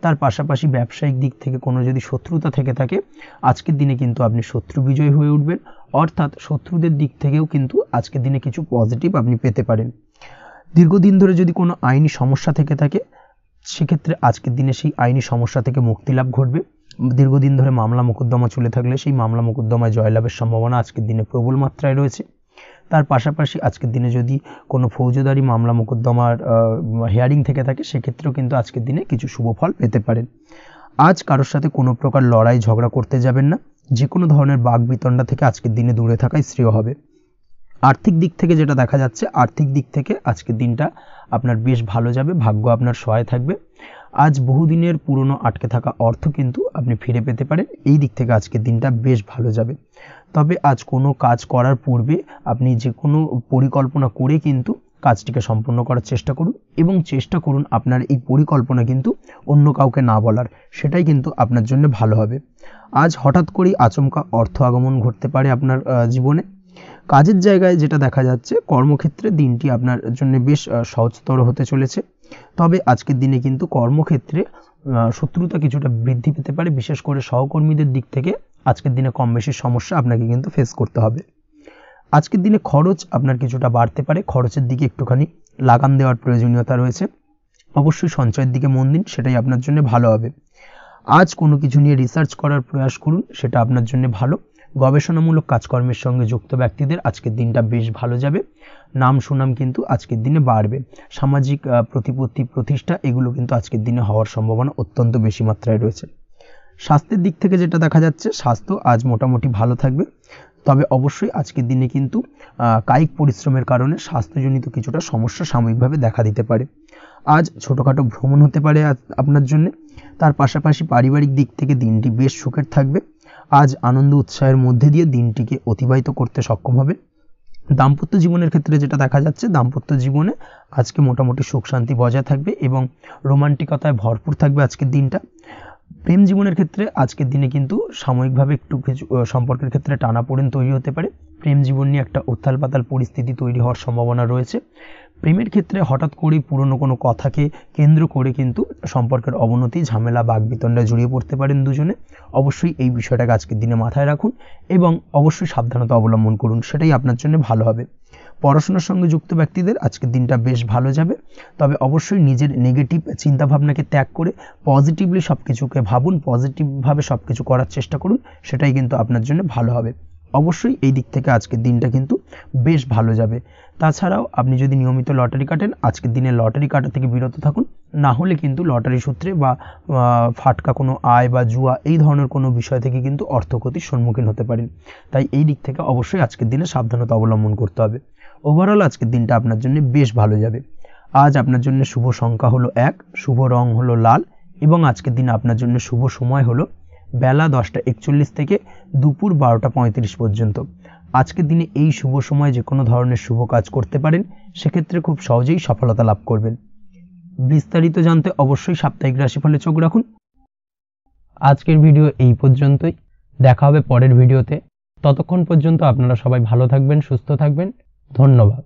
তার পাশাপাশি ব্যবসায়িক দিক থেকে কোনো যদি শত্রুতা থেকে থাকে, আজকের দিনে কিন্তু আপনি শত্রু বিজয় হয়ে উঠবেন, অর্থাৎ শত্রুদের দিক থেকেও কিন্তু আজকের দিনে কিছু পজিটিভ আপনি পেতে পারেন। দীর্ঘদিন ধরে যদি কোনো আইনি সমস্যা থেকে থাকে, সেক্ষেত্রে আজকের দিনে সেই আইনি সমস্যা থেকে মুক্তি লাভ ঘটবে। দীর্ঘদিন ধরে মামলা মোকদ্দমা চলে থাকলে সেই মামলা মোকদ্দমায় জয়লাভের সম্ভাবনা আজকের দিনে প্রবল মাত্রায় রয়েছে। তার পাশাপাশি আজকের দিনে যদি কোনো ফৌজদারি মামলা মোকদ্দমার হিয়ারিং থেকে থাকে, সেক্ষেত্রেও কিন্তু আজকের দিনে কিছু শুভ ফল পেতে পারেন। আজ কারোর সাথে কোনো প্রকার লড়াই ঝগড়া করতে যাবেন না। যে কোনো ধরনের বাক বিতণ্ডা থেকে আজকের দিনে দূরে থাকাই শ্রেয় হবে। আর্থিক দিক থেকে যেটা দেখা যাচ্ছে, আর্থিক দিক থেকে আজকের দিনটা আপনার বেশ ভালো যাবে, ভাগ্য আপনার সহায় থাকবে। আজ বহুদিনের পুরনো আটকে থাকা অর্থ কিন্তু আপনি ফিরে পেতে পারেন। এই দিক থেকে আজকের দিনটা বেশ ভালো যাবে। তবে আজ কোনো কাজ করার পূর্বে আপনি যে কোনো পরিকল্পনা করে কিন্তু কাজটিকে সম্পন্ন করার চেষ্টা করুন এবং চেষ্টা করুন আপনার এই পরিকল্পনা কিন্তু অন্য কাউকে না বলার, সেটাই কিন্তু আপনার জন্য ভালো হবে। আজ হঠাৎ করেই আচমকা অর্থ আগমন ঘটতে পারে আপনার জীবনে। কাজের জায়গায় যেটা দেখা যাচ্ছে, কর্মক্ষেত্রে দিনটি আপনার জন্য বেশ সহজতর হতে চলেছে। তবে আজকের দিনে কিন্তু কর্মক্ষেত্রে শত্রুতা কিছুটা বৃদ্ধি পেতে পারে, বিশেষ করে সহকর্মীদের দিক থেকে আজকের দিনে কম বেশি সমস্যা আপনাকে কিন্তু ফেস করতে হবে। আজকের দিনে খরচ আপনার কিছুটা বাড়তে পারে, খরচের দিকে একটুখানি লাগাম দেওয়ার প্রয়োজনীয়তা রয়েছে। অবশ্যই সঞ্চয়ের দিকে মন দিন, সেটাই আপনার জন্য ভালো হবে। আজ কোনো কিছু নিয়ে রিসার্চ করার প্রয়াস করুন, সেটা আপনার জন্য ভালো। গবেষণামূলক কাজকর্মের সঙ্গে যুক্ত ব্যক্তিদের আজকের দিনটা বেশ ভালো যাবে। নাম সুনাম কিন্তু আজকের দিনে বাড়বে। সামাজিক প্রতিপত্তি প্রতিষ্ঠা এগুলো কিন্তু আজকের দিনে হওয়ার সম্ভাবনা অত্যন্ত বেশি মাত্রায় রয়েছে। স্বাস্থ্যের দিক থেকে যেটা দেখা যাচ্ছে, স্বাস্থ্য আজ মোটামুটি ভালো থাকবে। তবে অবশ্যই আজকের দিনে কিন্তু কায়িক পরিশ্রমের কারণে স্বাস্থ্যজনিত কিছুটা সমস্যা সাময়িকভাবে দেখা দিতে পারে। আজ ছোটোখাটো ভ্রমণ হতে পারে আপনার জন্য। তার পাশাপাশি পারিবারিক দিক থেকে দিনটি বেশ সুখের থাকবে। আজ আনন্দ উৎসাহের মধ্যে দিয়ে দিনটিকে অতিবাহিত করতে সক্ষম হবে। দাম্পত্য জীবনের ক্ষেত্রে যেটা দেখা যাচ্ছে, দাম্পত্য জীবনে আজকে মোটামুটি সুখ শান্তি বজায় থাকবে এবং রোমান্টিকতায় ভরপুর থাকবে আজকের দিনটা। প্রেম জীবনের ক্ষেত্রে আজকের দিনে কিন্তু সাময়িকভাবে একটু কিছু সম্পর্কের ক্ষেত্রে টানাপোড়েন তৈরি হতে পারে। প্রেম জীবন নিয়ে একটা উত্থাল পাতাল পরিস্থিতি তৈরি হওয়ার সম্ভাবনা রয়েছে। প্রেমের ক্ষেত্রে হঠাৎ করেই পুরনো কোনো কথাকে কেন্দ্র করে কিন্তু সম্পর্কের অবনতি, ঝামেলা, বাগবিতণ্ডায় জড়িয়ে পড়তে পারেন দুজনে। অবশ্যই এই বিষয়টাকে আজকের দিনে মাথায় রাখুন এবং অবশ্যই সাবধানতা অবলম্বন করুন, সেটাই আপনার জন্য ভালো হবে। পড়াশোনার সঙ্গে যুক্ত ব্যক্তিদের আজকের দিনটা বেশ ভালো যাবে। তবে অবশ্যই নিজের নেগেটিভ চিন্তাভাবনাকে ত্যাগ করে পজিটিভলি সব কিছুকে ভাবুন, পজিটিভভাবে সব কিছু করার চেষ্টা করুন, সেটাই কিন্তু আপনার জন্য ভালো হবে। অবশ্যই এই দিক থেকে আজকের দিনটা কিন্তু বেশ ভালো যাবে। তাছাড়াও আপনি যদি নিয়মিত লটারি কাটেন, আজকের দিনে লটারি কাটা থেকে বিরত থাকুন। না হলে কিন্তু লটারি সূত্রে বা ফাটকা কোনো আয় বা জুয়া এই ধরনের কোনো বিষয় থেকে কিন্তু অর্থক্ষতির সম্মুখীন হতে পারেন। তাই এই দিক থেকে অবশ্যই আজকের দিনে সাবধানতা অবলম্বন করতে হবে। ওভারঅল আজকের দিনটা আপনার জন্য বেশ ভালো যাবে। আজ আপনার জন্য শুভ সংখ্যা হলো 1, শুভ রং হলো লাল এবং আজকের দিনে আপনার জন্য শুভ সময় হলো বেলা 10:41 থেকে দুপুর 12:35 পর্যন্ত। আজকের দিনে এই শুভ সময় যে কোনো ধরনের শুভ কাজ করতে পারেন, সেক্ষেত্রে খুব সহজেই সফলতা লাভ করবেন। বিস্তারিত জানতে অবশ্যই সাপ্তাহিক রাশিফলে চোখ রাখুন। আজকের ভিডিও এই পর্যন্তই, দেখা হবে পরের ভিডিওতে। ততক্ষণ পর্যন্ত আপনারা সবাই ভালো থাকবেন, সুস্থ থাকবেন। ধন্যবাদ।